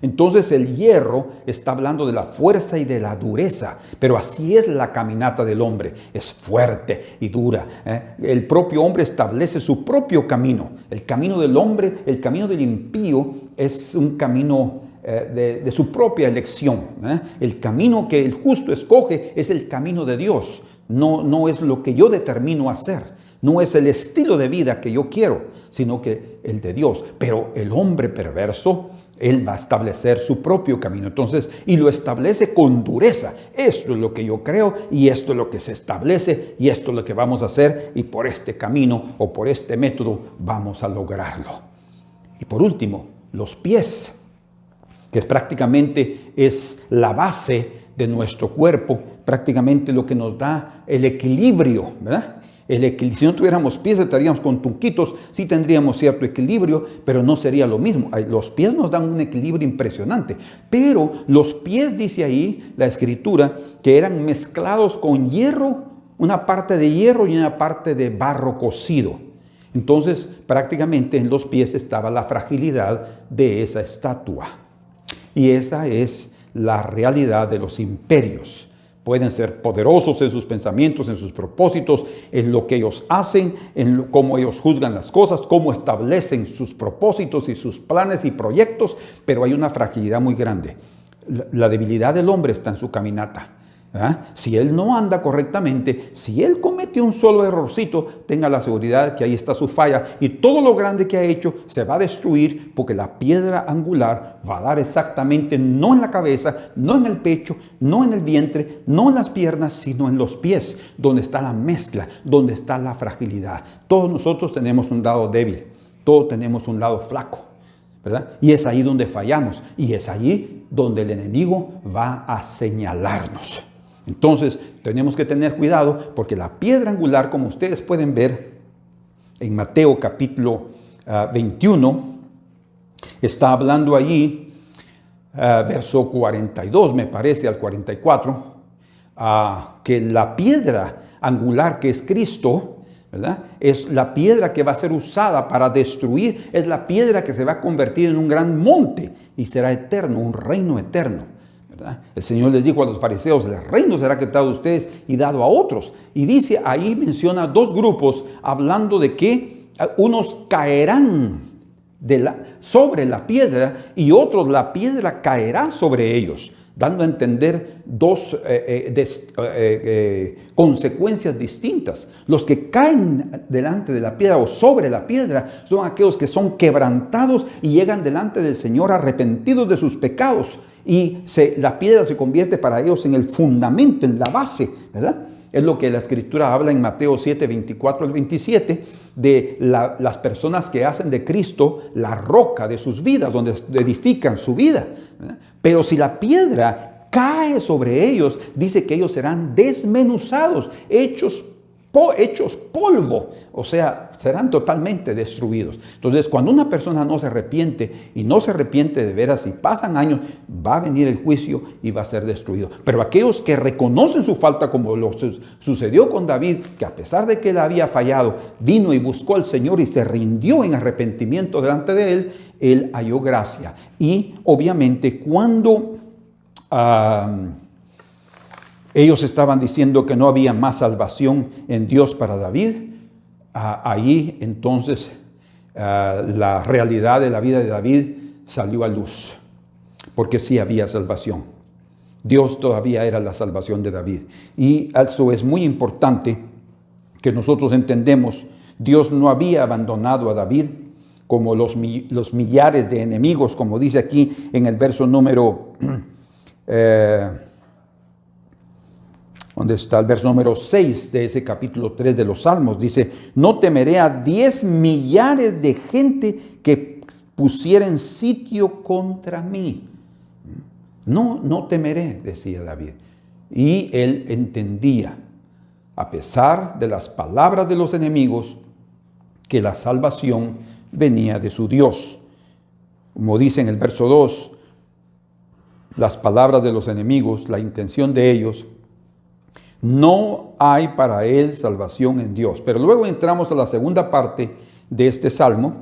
Entonces el hierro está hablando de la fuerza y de la dureza, pero así es la caminata del hombre, es fuerte y dura. El propio hombre establece su propio camino. El camino del hombre, el camino del impío es un camino de su propia elección. El camino que el justo escoge es el camino de Dios, no es lo que yo determino hacer. No es el estilo de vida que yo quiero, sino que el de Dios. Pero el hombre perverso, él va a establecer su propio camino. Entonces, y lo establece con dureza. Esto es lo que yo creo y esto es lo que se establece y esto es lo que vamos a hacer y por este camino o por este método vamos a lograrlo. Y por último, los pies, que prácticamente es la base de nuestro cuerpo, prácticamente lo que nos da el equilibrio, ¿verdad? Si no tuviéramos pies, estaríamos con tunquitos, sí tendríamos cierto equilibrio, pero no sería lo mismo. Los pies nos dan un equilibrio impresionante, pero los pies, dice ahí la Escritura, que eran mezclados con hierro, una parte de hierro y una parte de barro cocido. Entonces, prácticamente en los pies estaba la fragilidad de esa estatua. Y esa es la realidad de los imperios. Pueden ser poderosos en sus pensamientos, en sus propósitos, en lo que ellos hacen, cómo ellos juzgan las cosas, cómo establecen sus propósitos y sus planes y proyectos, pero hay una fragilidad muy grande. La debilidad del hombre está en su caminata. Si él no anda correctamente, si él comete un solo errorcito, tenga la seguridad que ahí está su falla y todo lo grande que ha hecho se va a destruir porque la piedra angular va a dar exactamente no en la cabeza, no en el pecho, no en el vientre, no en las piernas, sino en los pies, donde está la mezcla, donde está la fragilidad. Todos nosotros tenemos un lado débil, todos tenemos un lado flaco, ¿verdad? Y es ahí donde fallamos y es ahí donde el enemigo va a señalarnos. Entonces, tenemos que tener cuidado porque la piedra angular, como ustedes pueden ver en Mateo capítulo 21, está hablando allí, verso 42, me parece, al 44, que la piedra angular que es Cristo, ¿verdad? Es la piedra que va a ser usada para destruir, es la piedra que se va a convertir en un gran monte y será eterno, un reino eterno. ¿Verdad? El Señor les dijo a los fariseos, el reino será quitado de ustedes y dado a otros. Y dice, ahí menciona dos grupos hablando de que unos caerán sobre la piedra y otros la piedra caerá sobre ellos, dando a entender dos consecuencias distintas. Los que caen delante de la piedra o sobre la piedra son aquellos que son quebrantados y llegan delante del Señor arrepentidos de sus pecados. Y la piedra se convierte para ellos en el fundamento, en la base, ¿verdad? Es lo que la Escritura habla en Mateo 7, 24 al 27, de las personas que hacen de Cristo la roca de sus vidas, donde edifican su vida, ¿verdad? Pero si la piedra cae sobre ellos, dice que ellos serán desmenuzados, hechos polvo, o sea, serán totalmente destruidos. Entonces, cuando una persona no se arrepiente y no se arrepiente de veras y pasan años, va a venir el juicio y va a ser destruido. Pero aquellos que reconocen su falta, como lo sucedió con David, que a pesar de que él había fallado, vino y buscó al Señor y se rindió en arrepentimiento delante de él halló gracia. Y obviamente cuando ellos estaban diciendo que no había más salvación en Dios para David, ahí entonces la realidad de la vida de David salió a luz, porque sí había salvación. Dios todavía era la salvación de David. Y eso es muy importante que nosotros entendemos. Dios no había abandonado a David como los millares de enemigos, como dice aquí en el verso número... donde está el verso número 6 de ese capítulo 3 de los Salmos, dice, no temeré a 10 millares de gente que pusieren sitio contra mí. No temeré, decía David. Y él entendía, a pesar de las palabras de los enemigos, que la salvación venía de su Dios. Como dice en el verso 2, las palabras de los enemigos, la intención de ellos, no hay para él salvación en Dios. Pero luego entramos a la segunda parte de este salmo,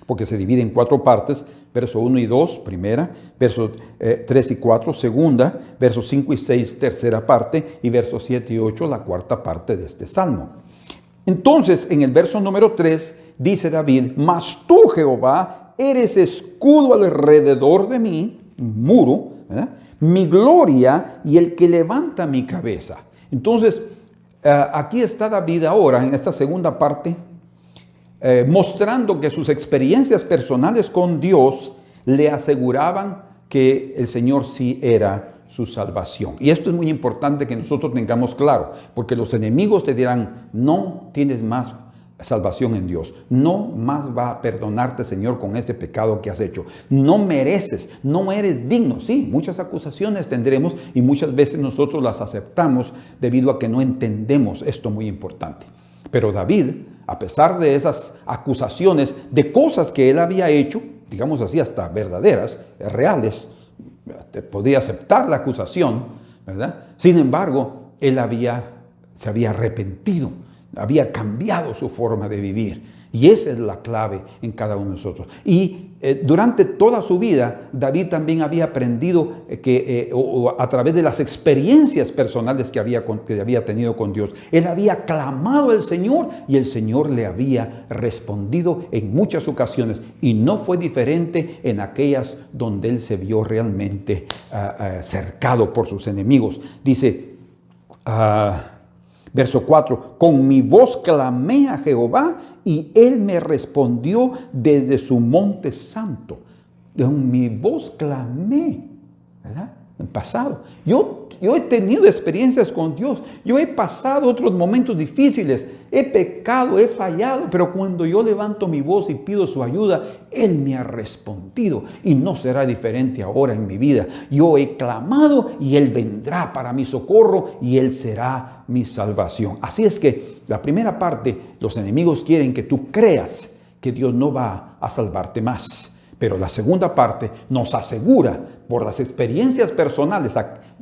porque se divide en 4 partes, verso 1 y 2, primera, versos 3 y 4, segunda, versos 5 y 6, tercera parte, y versos 7 y 8, la cuarta parte de este salmo. Entonces, en el verso número 3, dice David: mas tú, Jehová, eres escudo alrededor de mí, muro, ¿verdad?, mi gloria y el que levanta mi cabeza. Entonces, aquí está David ahora, en esta segunda parte, mostrando que sus experiencias personales con Dios le aseguraban que el Señor sí era su salvación. Y esto es muy importante que nosotros tengamos claro, porque los enemigos te dirán: no tienes más salvación en Dios, no más va a perdonarte, Señor, con este pecado que has hecho, no mereces, no eres digno. Sí, muchas acusaciones tendremos y muchas veces nosotros las aceptamos debido a que no entendemos esto muy importante. Pero David, a pesar de esas acusaciones de cosas que él había hecho, digamos así, hasta verdaderas, reales, podía aceptar la acusación, ¿verdad? Sin embargo, él se había arrepentido, había cambiado su forma de vivir. Y esa es la clave en cada uno de nosotros. Y durante toda su vida, David también había aprendido a través de las experiencias personales que había tenido con Dios. Él había clamado al Señor y el Señor le había respondido en muchas ocasiones. Y no fue diferente en aquellas donde él se vio realmente cercado por sus enemigos. Dice, verso 4, con mi voz clamé a Jehová y él me respondió desde su monte santo. Con mi voz clamé, ¿verdad? En pasado. Yo he tenido experiencias con Dios. Yo he pasado otros momentos difíciles. He pecado, he fallado. Pero cuando yo levanto mi voz y pido su ayuda, Él me ha respondido. Y no será diferente ahora en mi vida. Yo he clamado y Él vendrá para mi socorro y Él será mi salvación. Así es que la primera parte, los enemigos quieren que tú creas que Dios no va a salvarte más. Pero la segunda parte nos asegura por las experiencias personales.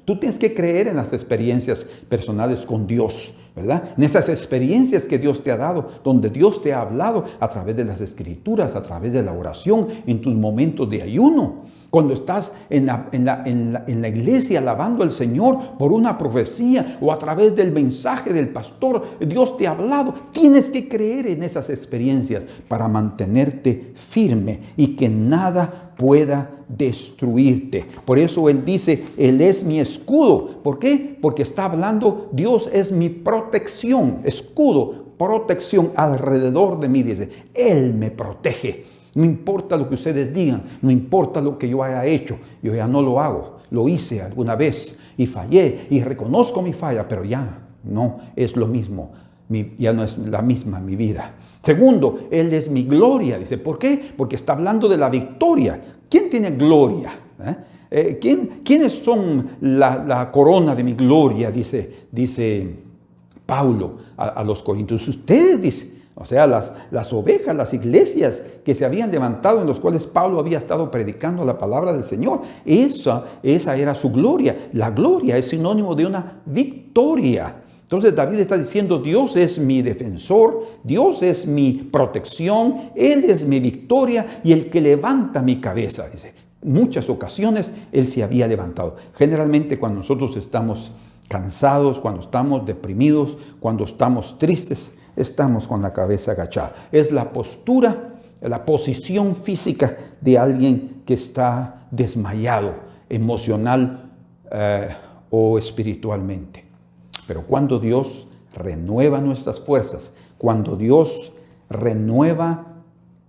Tú tienes que creer en las experiencias personales con Dios, ¿verdad? En esas experiencias que Dios te ha dado, donde Dios te ha hablado a través de las escrituras, a través de la oración, en tus momentos de ayuno. Cuando estás en la iglesia alabando al Señor por una profecía o a través del mensaje del pastor, Dios te ha hablado. Tienes que creer en esas experiencias para mantenerte firme y que nada pueda destruirte. Por eso Él dice, Él es mi escudo. ¿Por qué? Porque está hablando, Dios es mi protección, escudo, protección alrededor de mí. Dice, Él me protege. No importa lo que ustedes digan, no importa lo que yo haya hecho, yo ya no lo hago. Lo hice alguna vez y fallé y reconozco mi falla, pero ya no es lo mismo, ya no es la misma mi vida. Segundo, Él es mi gloria. Dice, ¿por qué? Porque está hablando de la victoria. ¿Quién tiene gloria? ¿Quiénes son la corona de mi gloria? Dice Pablo a los Corintios. Ustedes, dice. O sea, las ovejas, las iglesias que se habían levantado, en los cuales Pablo había estado predicando la palabra del Señor. Esa era su gloria. La gloria es sinónimo de una victoria. Entonces David está diciendo, Dios es mi defensor, Dios es mi protección, Él es mi victoria y el que levanta mi cabeza. Dice, muchas ocasiones Él se había levantado. Generalmente cuando nosotros estamos cansados, cuando estamos deprimidos, cuando estamos tristes, estamos con la cabeza agachada. Es la postura, la posición física de alguien que está desmayado, emocional o espiritualmente. Pero cuando Dios renueva nuestras fuerzas, cuando Dios renueva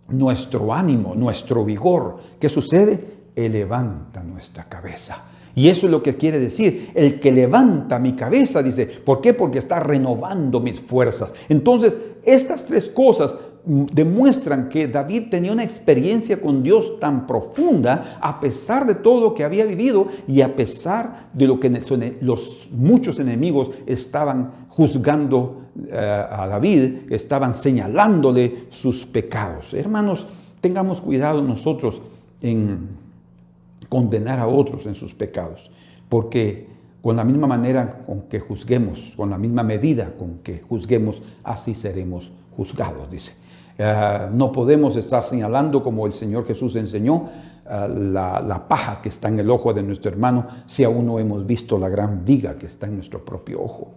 nuestro ánimo, nuestro vigor, ¿qué sucede? Él levanta nuestra cabeza. Y eso es lo que quiere decir, el que levanta mi cabeza, dice, ¿por qué? Porque está renovando mis fuerzas. Entonces, estas tres cosas demuestran que David tenía una experiencia con Dios tan profunda, a pesar de todo lo que había vivido y a pesar de lo que los muchos enemigos estaban juzgando a David, estaban señalándole sus pecados. Hermanos, tengamos cuidado nosotros en condenar a otros en sus pecados, porque con la misma manera con que juzguemos, con la misma medida con que juzguemos, así seremos juzgados, dice. No podemos estar señalando, como el Señor Jesús enseñó, la paja que está en el ojo de nuestro hermano si aún no hemos visto la gran viga que está en nuestro propio ojo.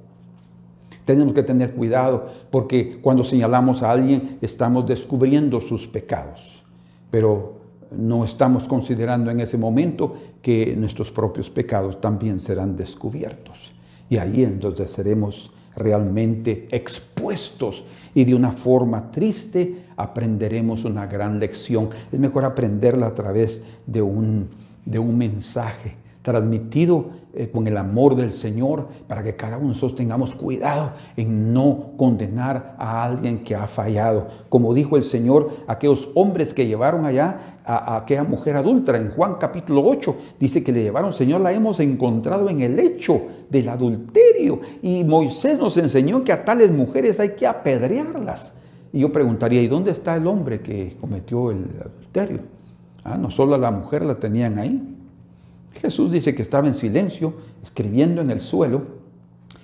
Tenemos que tener cuidado porque cuando señalamos a alguien estamos descubriendo sus pecados, pero no estamos considerando en ese momento que nuestros propios pecados también serán descubiertos. Y ahí entonces seremos realmente expuestos y de una forma triste aprenderemos una gran lección. Es mejor aprenderla a través de un mensaje transmitido con el amor del Señor, para que cada uno de nosotros tengamos cuidado en no condenar a alguien que ha fallado. Como dijo el Señor, aquellos hombres que llevaron allá a aquella mujer adúltera, en Juan capítulo 8, dice que le llevaron: Señor, la hemos encontrado en el hecho del adulterio, y Moisés nos enseñó que a tales mujeres hay que apedrearlas. Y yo preguntaría, ¿y dónde está el hombre que cometió el adulterio? No solo a la mujer la tenían ahí. Jesús dice que estaba en silencio, escribiendo en el suelo,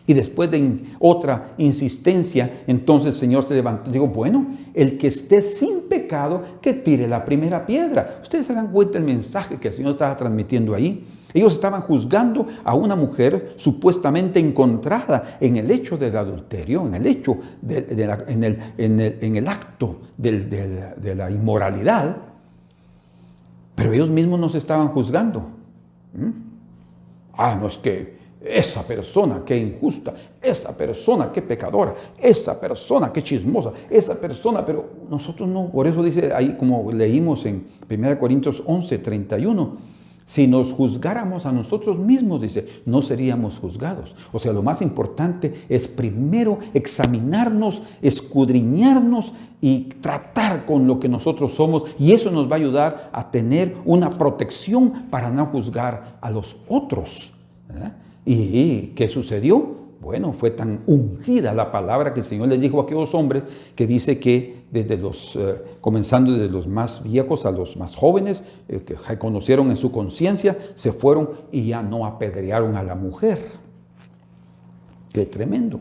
y después de otra insistencia, entonces el Señor se levantó y dijo: bueno, el que esté sin pecado, que tire la primera piedra. Ustedes se dan cuenta del mensaje que el Señor estaba transmitiendo ahí. Ellos estaban juzgando a una mujer supuestamente encontrada en el hecho del adulterio, en el hecho en el acto de la inmoralidad, pero ellos mismos no se estaban juzgando. No es que esa persona que injusta, esa persona que pecadora, esa persona que chismosa, esa persona, pero nosotros no. Por eso dice ahí, como leímos en 1 Corintios 11:31, si nos juzgáramos a nosotros mismos, dice, no seríamos juzgados. O sea, lo más importante es primero examinarnos, escudriñarnos y tratar con lo que nosotros somos, y eso nos va a ayudar a tener una protección para no juzgar a los otros, ¿verdad? ¿Y qué sucedió? Bueno, fue tan ungida la palabra que el Señor les dijo a aquellos hombres, que dice que comenzando desde los más viejos a los más jóvenes, que conocieron en su conciencia, se fueron y ya no apedrearon a la mujer. ¡Qué tremendo!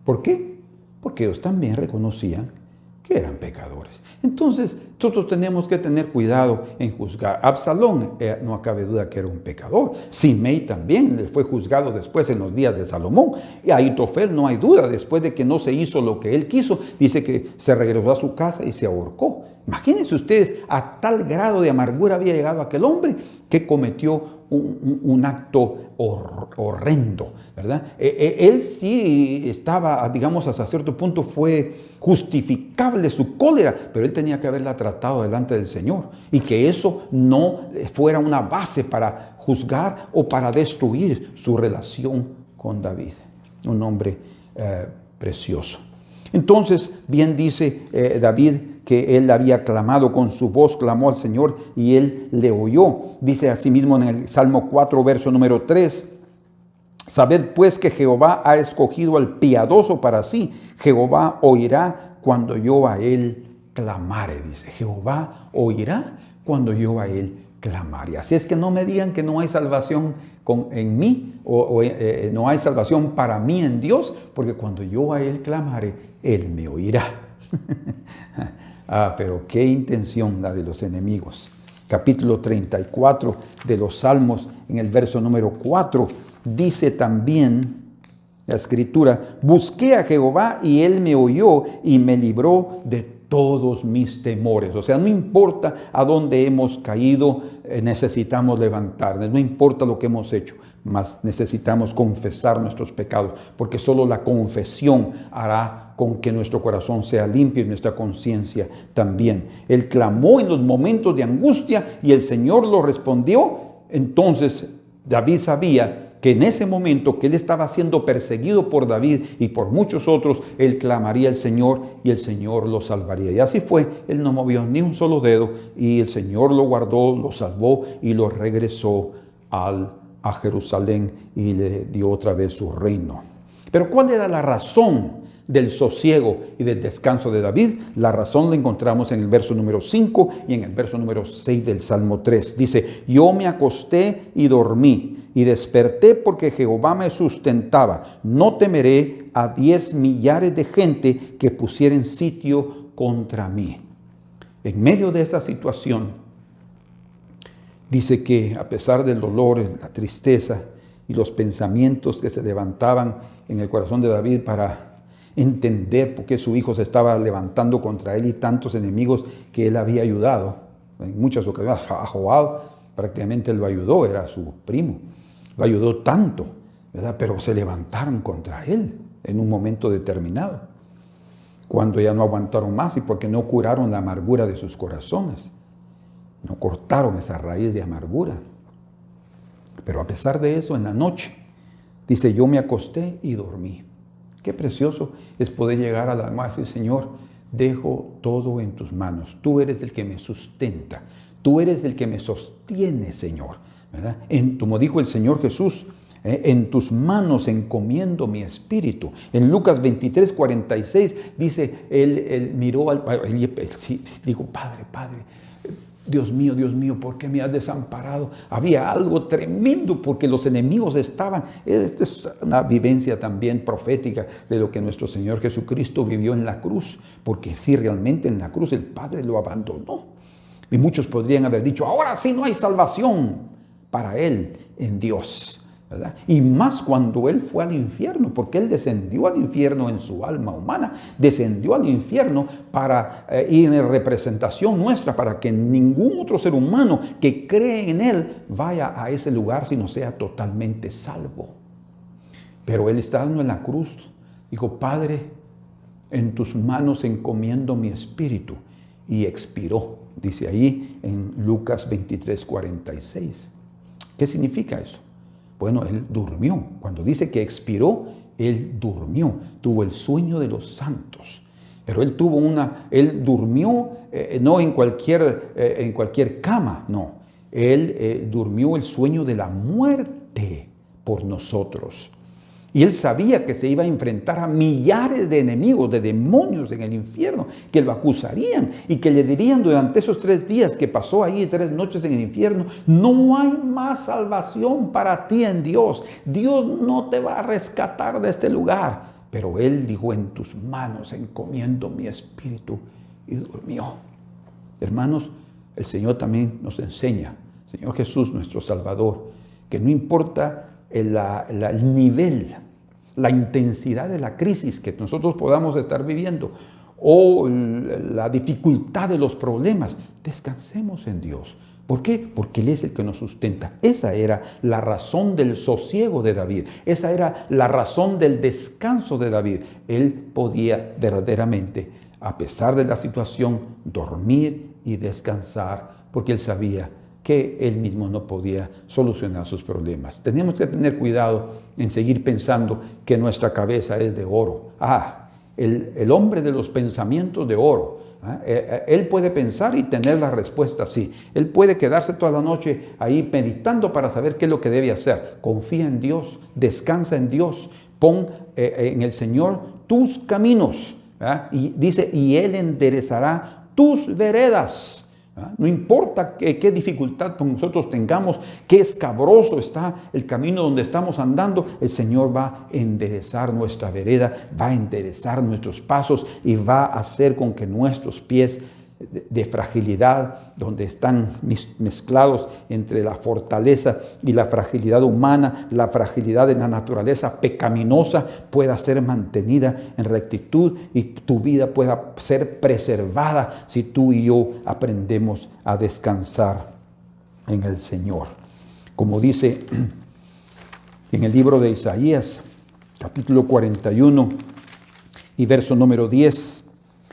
¿Por qué? Porque ellos también reconocían que eran pecadores. Entonces, nosotros tenemos que tener cuidado en juzgar. Absalón, no cabe duda que era un pecador. Simei también fue juzgado después en los días de Salomón. Y Ahitofel, no hay duda, después de que no se hizo lo que él quiso, dice que se regresó a su casa y se ahorcó. Imagínense ustedes, a tal grado de amargura había llegado aquel hombre que cometió un acto horrendo, ¿verdad? Él sí estaba, digamos, hasta cierto punto fue justificable su cólera, pero él tenía que haberla tratado delante del Señor, y que eso no fuera una base para juzgar o para destruir su relación con David, un hombre precioso. Entonces, bien dice David que él había clamado con su voz, clamó al Señor y él le oyó. Dice asimismo en el Salmo 4, verso número 3, sabed pues que Jehová ha escogido al piadoso para sí. Jehová oirá cuando yo a él clamare, dice. Jehová oirá cuando yo a él clamare. Así es que no me digan que no hay salvación en mí, no hay salvación para mí en Dios, porque cuando yo a él clamare, él me oirá. Pero qué intención la de los enemigos. Capítulo 34 de los Salmos, en el verso número 4, dice también la Escritura: busqué a Jehová y él me oyó y me libró de todos mis temores. O sea, no importa a dónde hemos caído, necesitamos levantarnos, no importa lo que hemos hecho, mas necesitamos confesar nuestros pecados, porque solo la confesión hará con que nuestro corazón sea limpio y nuestra conciencia también. Él clamó en los momentos de angustia y el Señor lo respondió. Entonces David sabía que en ese momento que él estaba siendo perseguido por David y por muchos otros, él clamaría al Señor y el Señor lo salvaría. Y así fue, él no movió ni un solo dedo y el Señor lo guardó, lo salvó y lo regresó a Jerusalén y le dio otra vez su reino. Pero ¿cuál era la razón del sosiego y del descanso de David? La razón la encontramos en el verso número 5 y en el verso número 6 del Salmo 3. Dice: yo me acosté y dormí y desperté porque Jehová me sustentaba. No temeré a 10 millares de gente que pusieren sitio contra mí. En medio de esa situación, dice que a pesar del dolor, la tristeza y los pensamientos que se levantaban en el corazón de David para entender por qué su hijo se estaba levantando contra él y tantos enemigos que él había ayudado, en muchas ocasiones a Joab prácticamente lo ayudó, era su primo, lo ayudó tanto, ¿verdad? Pero se levantaron contra él en un momento determinado, cuando ya no aguantaron más y porque no curaron la amargura de sus corazones, no cortaron esa raíz de amargura. Pero a pesar de eso, en la noche, dice, yo me acosté y dormí. Qué precioso es poder llegar a la almohada y decir, Señor, dejo todo en tus manos. Tú eres el que me sustenta. Tú eres el que me sostiene, Señor, ¿verdad? Como dijo el Señor Jesús, en tus manos encomiendo mi espíritu. En Lucas 23, 46 dice, él miró dijo, Padre, Dios mío, ¿por qué me has desamparado? Había algo tremendo porque los enemigos estaban. Esta es una vivencia también profética de lo que nuestro Señor Jesucristo vivió en la cruz. Porque sí, realmente en la cruz el Padre lo abandonó. Y muchos podrían haber dicho, ahora sí no hay salvación para él en Dios, ¿verdad? Y más cuando él fue al infierno, porque él descendió al infierno en su alma humana, descendió al infierno para ir en representación nuestra, para que ningún otro ser humano que cree en él vaya a ese lugar sino sea totalmente salvo. Pero él estando en la cruz, dijo, Padre, en tus manos encomiendo mi espíritu, y expiró, dice ahí en Lucas 23, 46. ¿Qué significa eso? Bueno, él durmió. Cuando dice que expiró, él durmió. Tuvo el sueño de los santos. Pero él durmió no en cualquier cama, no. Él durmió el sueño de la muerte por nosotros. Y él sabía que se iba a enfrentar a millares de enemigos, de demonios en el infierno, que lo acusarían y que le dirían durante esos 3 días que pasó ahí, 3 noches en el infierno, no hay más salvación para ti en Dios. Dios no te va a rescatar de este lugar. Pero él dijo, en tus manos encomiendo mi espíritu, y durmió. Hermanos, el Señor también nos enseña, Señor Jesús, nuestro Salvador, que no importa el nivel, la intensidad de la crisis que nosotros podamos estar viviendo o la dificultad de los problemas, descansemos en Dios. ¿Por qué? Porque Él es el que nos sustenta. Esa era la razón del sosiego de David. Esa era la razón del descanso de David. Él podía verdaderamente, a pesar de la situación, dormir y descansar, porque él sabía que él mismo no podía solucionar sus problemas. Tenemos que tener cuidado en seguir pensando que nuestra cabeza es de oro. El hombre de los pensamientos de oro. Él puede pensar y tener la respuesta así. Él puede quedarse toda la noche ahí meditando para saber qué es lo que debe hacer. Confía en Dios, descansa en Dios, pon en el Señor tus caminos. Y dice, y Él enderezará tus veredas. No importa qué dificultad nosotros tengamos, qué escabroso está el camino donde estamos andando, el Señor va a enderezar nuestra vereda, va a enderezar nuestros pasos y va a hacer con que nuestros pies de fragilidad, donde están mezclados entre la fortaleza y la fragilidad humana, la fragilidad de la naturaleza pecaminosa, pueda ser mantenida en rectitud y tu vida pueda ser preservada si tú y yo aprendemos a descansar en el Señor. Como dice en el libro de Isaías, capítulo 41 y verso número 10,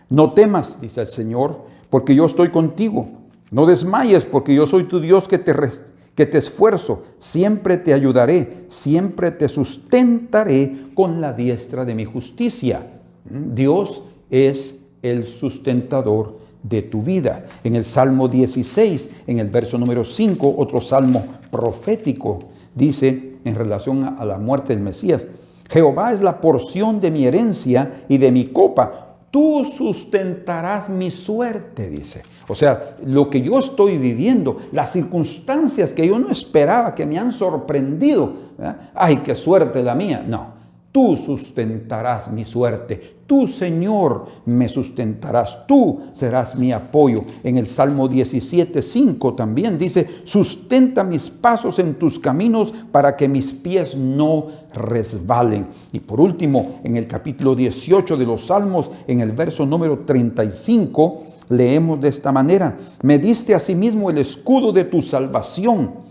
no temas, dice el Señor, porque yo estoy contigo. No desmayes, porque yo soy tu Dios que te esfuerzo. Siempre te ayudaré, siempre te sustentaré con la diestra de mi justicia. Dios es el sustentador de tu vida. En el Salmo 16, en el verso número 5, otro salmo profético, dice en relación a la muerte del Mesías, Jehová es la porción de mi herencia y de mi copa. Tú sustentarás mi suerte, dice. O sea, lo que yo estoy viviendo, las circunstancias que yo no esperaba, que me han sorprendido. ¿Verdad? ¡Ay, qué suerte la mía! No, Tú sustentarás mi suerte. Tú, Señor, me sustentarás. Tú serás mi apoyo. En el Salmo 17:5 también dice, sustenta mis pasos en tus caminos para que mis pies no resbalen. Y por último, en el capítulo 18 de los Salmos, en el verso número 35, leemos de esta manera, me diste asimismo el escudo de tu salvación.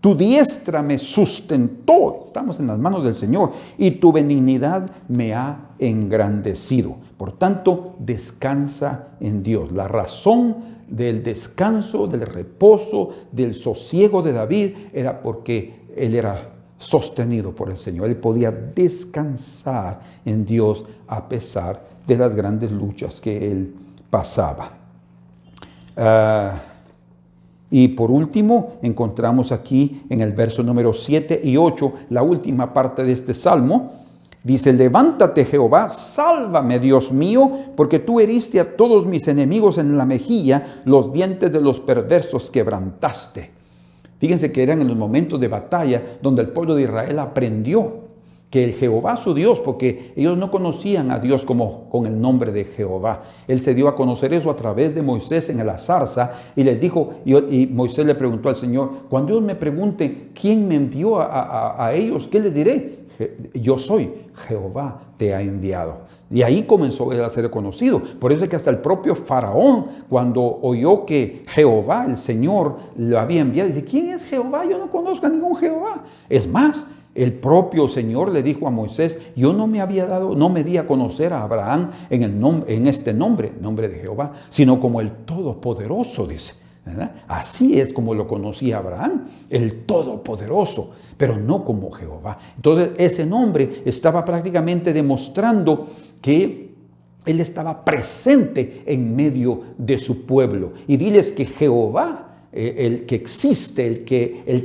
Tu diestra me sustentó, estamos en las manos del Señor, y tu benignidad me ha engrandecido. Por tanto, descansa en Dios. La razón del descanso, del reposo, del sosiego de David era porque él era sostenido por el Señor. Él podía descansar en Dios a pesar de las grandes luchas que él pasaba. Y por último, encontramos aquí en el verso número 7 y 8, la última parte de este salmo. Dice, levántate Jehová, sálvame Dios mío, porque tú heriste a todos mis enemigos en la mejilla, los dientes de los perversos quebrantaste. Fíjense que eran en los momentos de batalla donde el pueblo de Israel aprendió que el Jehová su Dios, porque ellos no conocían a Dios como con el nombre de Jehová. Él se dio a conocer eso a través de Moisés en la zarza y les dijo, y Moisés le preguntó al Señor, cuando ellos me pregunten quién me envió a ellos, ¿qué les diré? Yo soy, Jehová te ha enviado. Y ahí comenzó él a ser conocido. Por eso es que hasta el propio Faraón, cuando oyó que Jehová, el Señor, lo había enviado, dice, ¿quién es Jehová? Yo no conozco a ningún Jehová. Es más, el propio Señor le dijo a Moisés, yo no me di a conocer a Abraham en este nombre de Jehová, sino como el Todopoderoso, dice. ¿Verdad? Así es como lo conocía Abraham, el Todopoderoso, pero no como Jehová. Entonces ese nombre estaba prácticamente demostrando que él estaba presente en medio de su pueblo. Y diles que Jehová, el que existe, el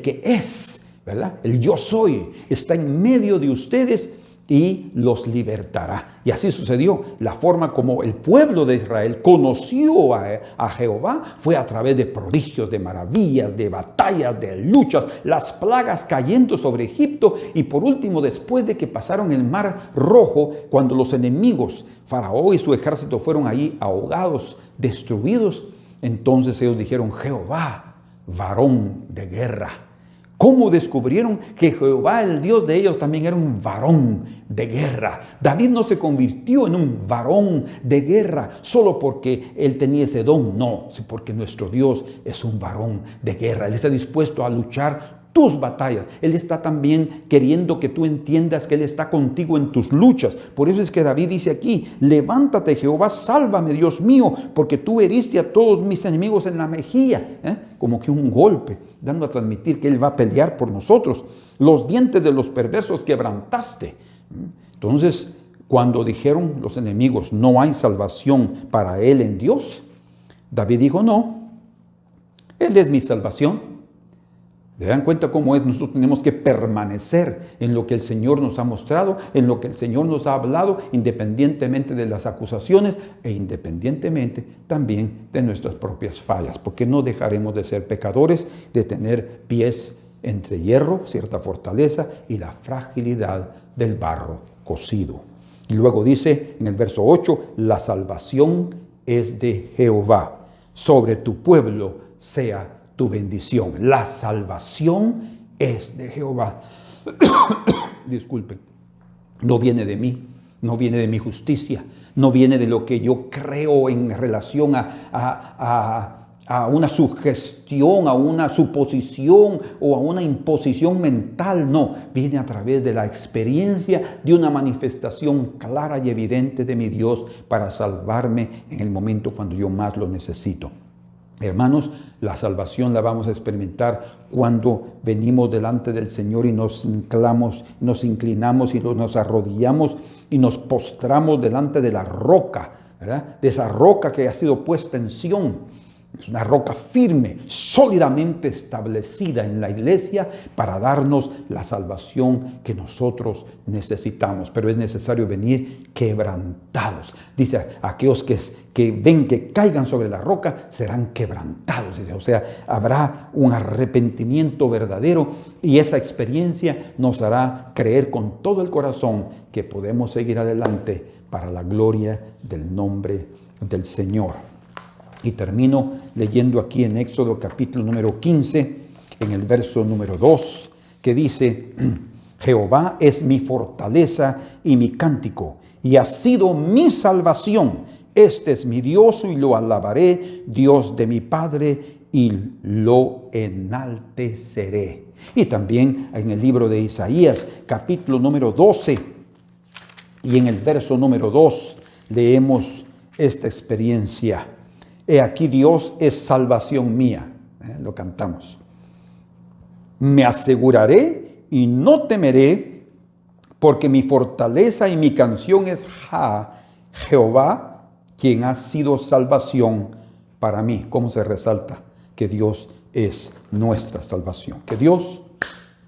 que es, ¿verdad? El yo soy, está en medio de ustedes y los libertará. Y así sucedió. La forma como el pueblo de Israel conoció a Jehová fue a través de prodigios, de maravillas, de batallas, de luchas, las plagas cayendo sobre Egipto y por último, después de que pasaron el mar rojo, cuando los enemigos, Faraón y su ejército fueron allí ahogados, destruidos, entonces ellos dijeron, Jehová, varón de guerra. ¿Cómo descubrieron que Jehová, el Dios de ellos, también era un varón de guerra? David no se convirtió en un varón de guerra solo porque él tenía ese don. No, porque nuestro Dios es un varón de guerra. Él está dispuesto a luchar tus batallas. Él está también queriendo que tú entiendas que Él está contigo en tus luchas. Por eso es que David dice aquí, levántate Jehová, sálvame Dios mío, porque tú heriste a todos mis enemigos en la mejilla. Como que un golpe, dando a transmitir que Él va a pelear por nosotros. Los dientes de los perversos quebrantaste. Entonces, cuando dijeron los enemigos, no hay salvación para él en Dios, David dijo, no, Él es mi salvación. ¿Se dan cuenta cómo es? Nosotros tenemos que permanecer en lo que el Señor nos ha mostrado, en lo que el Señor nos ha hablado, independientemente de las acusaciones e independientemente también de nuestras propias fallas, porque no dejaremos de ser pecadores, de tener pies entre hierro, cierta fortaleza y la fragilidad del barro cocido. Y luego dice en el verso 8, la salvación es de Jehová, sobre tu pueblo sea tu bendición. La salvación es de Jehová. Disculpen, no viene de mí, no viene de mi justicia, no viene de lo que yo creo en relación a una sugestión, a una suposición o a una imposición mental. No, viene a través de la experiencia de una manifestación clara y evidente de mi Dios para salvarme en el momento cuando yo más lo necesito. Hermanos, la salvación la vamos a experimentar cuando venimos delante del Señor y nos inclinamos y nos arrodillamos y nos postramos delante de la roca, ¿verdad? De esa roca que ha sido puesta en Sión. Es una roca firme, sólidamente establecida en la iglesia para darnos la salvación que nosotros necesitamos. Pero es necesario venir quebrantados. Dice, aquellos que ven que caigan sobre la roca serán quebrantados. Dice, o sea, habrá un arrepentimiento verdadero y esa experiencia nos hará creer con todo el corazón que podemos seguir adelante para la gloria del nombre del Señor. Y termino leyendo aquí en Éxodo capítulo número 15, en el verso número 2, que dice, Jehová es mi fortaleza y mi cántico, y ha sido mi salvación. Este es mi Dios y lo alabaré, Dios de mi Padre, y lo enalteceré. Y también en el libro de Isaías, capítulo número 12, y en el verso número 2, leemos esta experiencia. He aquí Dios es salvación mía. Lo cantamos. Me aseguraré y no temeré, porque mi fortaleza y mi canción es Jehová, quien ha sido salvación para mí. ¿Cómo se resalta que Dios es nuestra salvación? Que Dios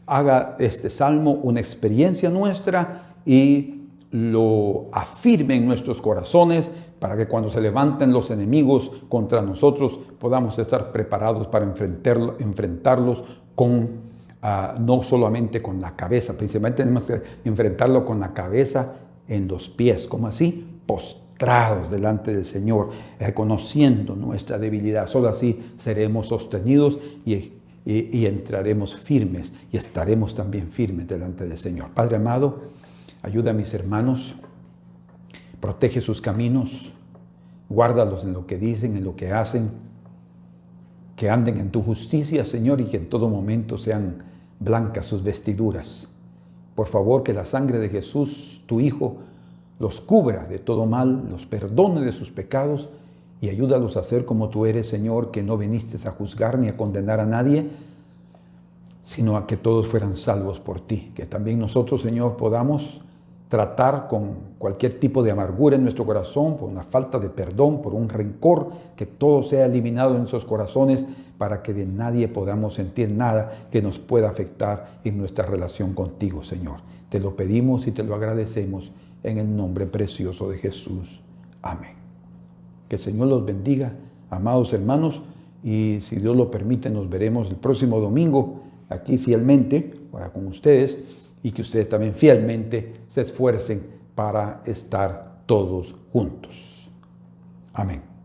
haga este salmo una experiencia nuestra y lo afirme en nuestros corazones, para que cuando se levanten los enemigos contra nosotros podamos estar preparados para enfrentarlos con, no solamente con la cabeza, principalmente tenemos que enfrentarlo con la cabeza en los pies, como así, postrados delante del Señor, reconociendo nuestra debilidad. Solo así seremos sostenidos y entraremos firmes y estaremos también firmes delante del Señor. Padre amado, ayuda a mis hermanos. Protege sus caminos, guárdalos en lo que dicen, en lo que hacen, que anden en tu justicia, Señor, y que en todo momento sean blancas sus vestiduras. Por favor, que la sangre de Jesús, tu Hijo, los cubra de todo mal, los perdone de sus pecados y ayúdalos a ser como tú eres, Señor, que no viniste a juzgar ni a condenar a nadie, sino a que todos fueran salvos por ti. Que también nosotros, Señor, podamos tratar con cualquier tipo de amargura en nuestro corazón, por una falta de perdón, por un rencor, que todo sea eliminado en nuestros corazones para que de nadie podamos sentir nada que nos pueda afectar en nuestra relación contigo, Señor. Te lo pedimos y te lo agradecemos en el nombre precioso de Jesús. Amén. Que el Señor los bendiga, amados hermanos, y si Dios lo permite nos veremos el próximo domingo aquí fielmente, ahora con ustedes, y que ustedes también fielmente se esfuercen para estar todos juntos. Amén.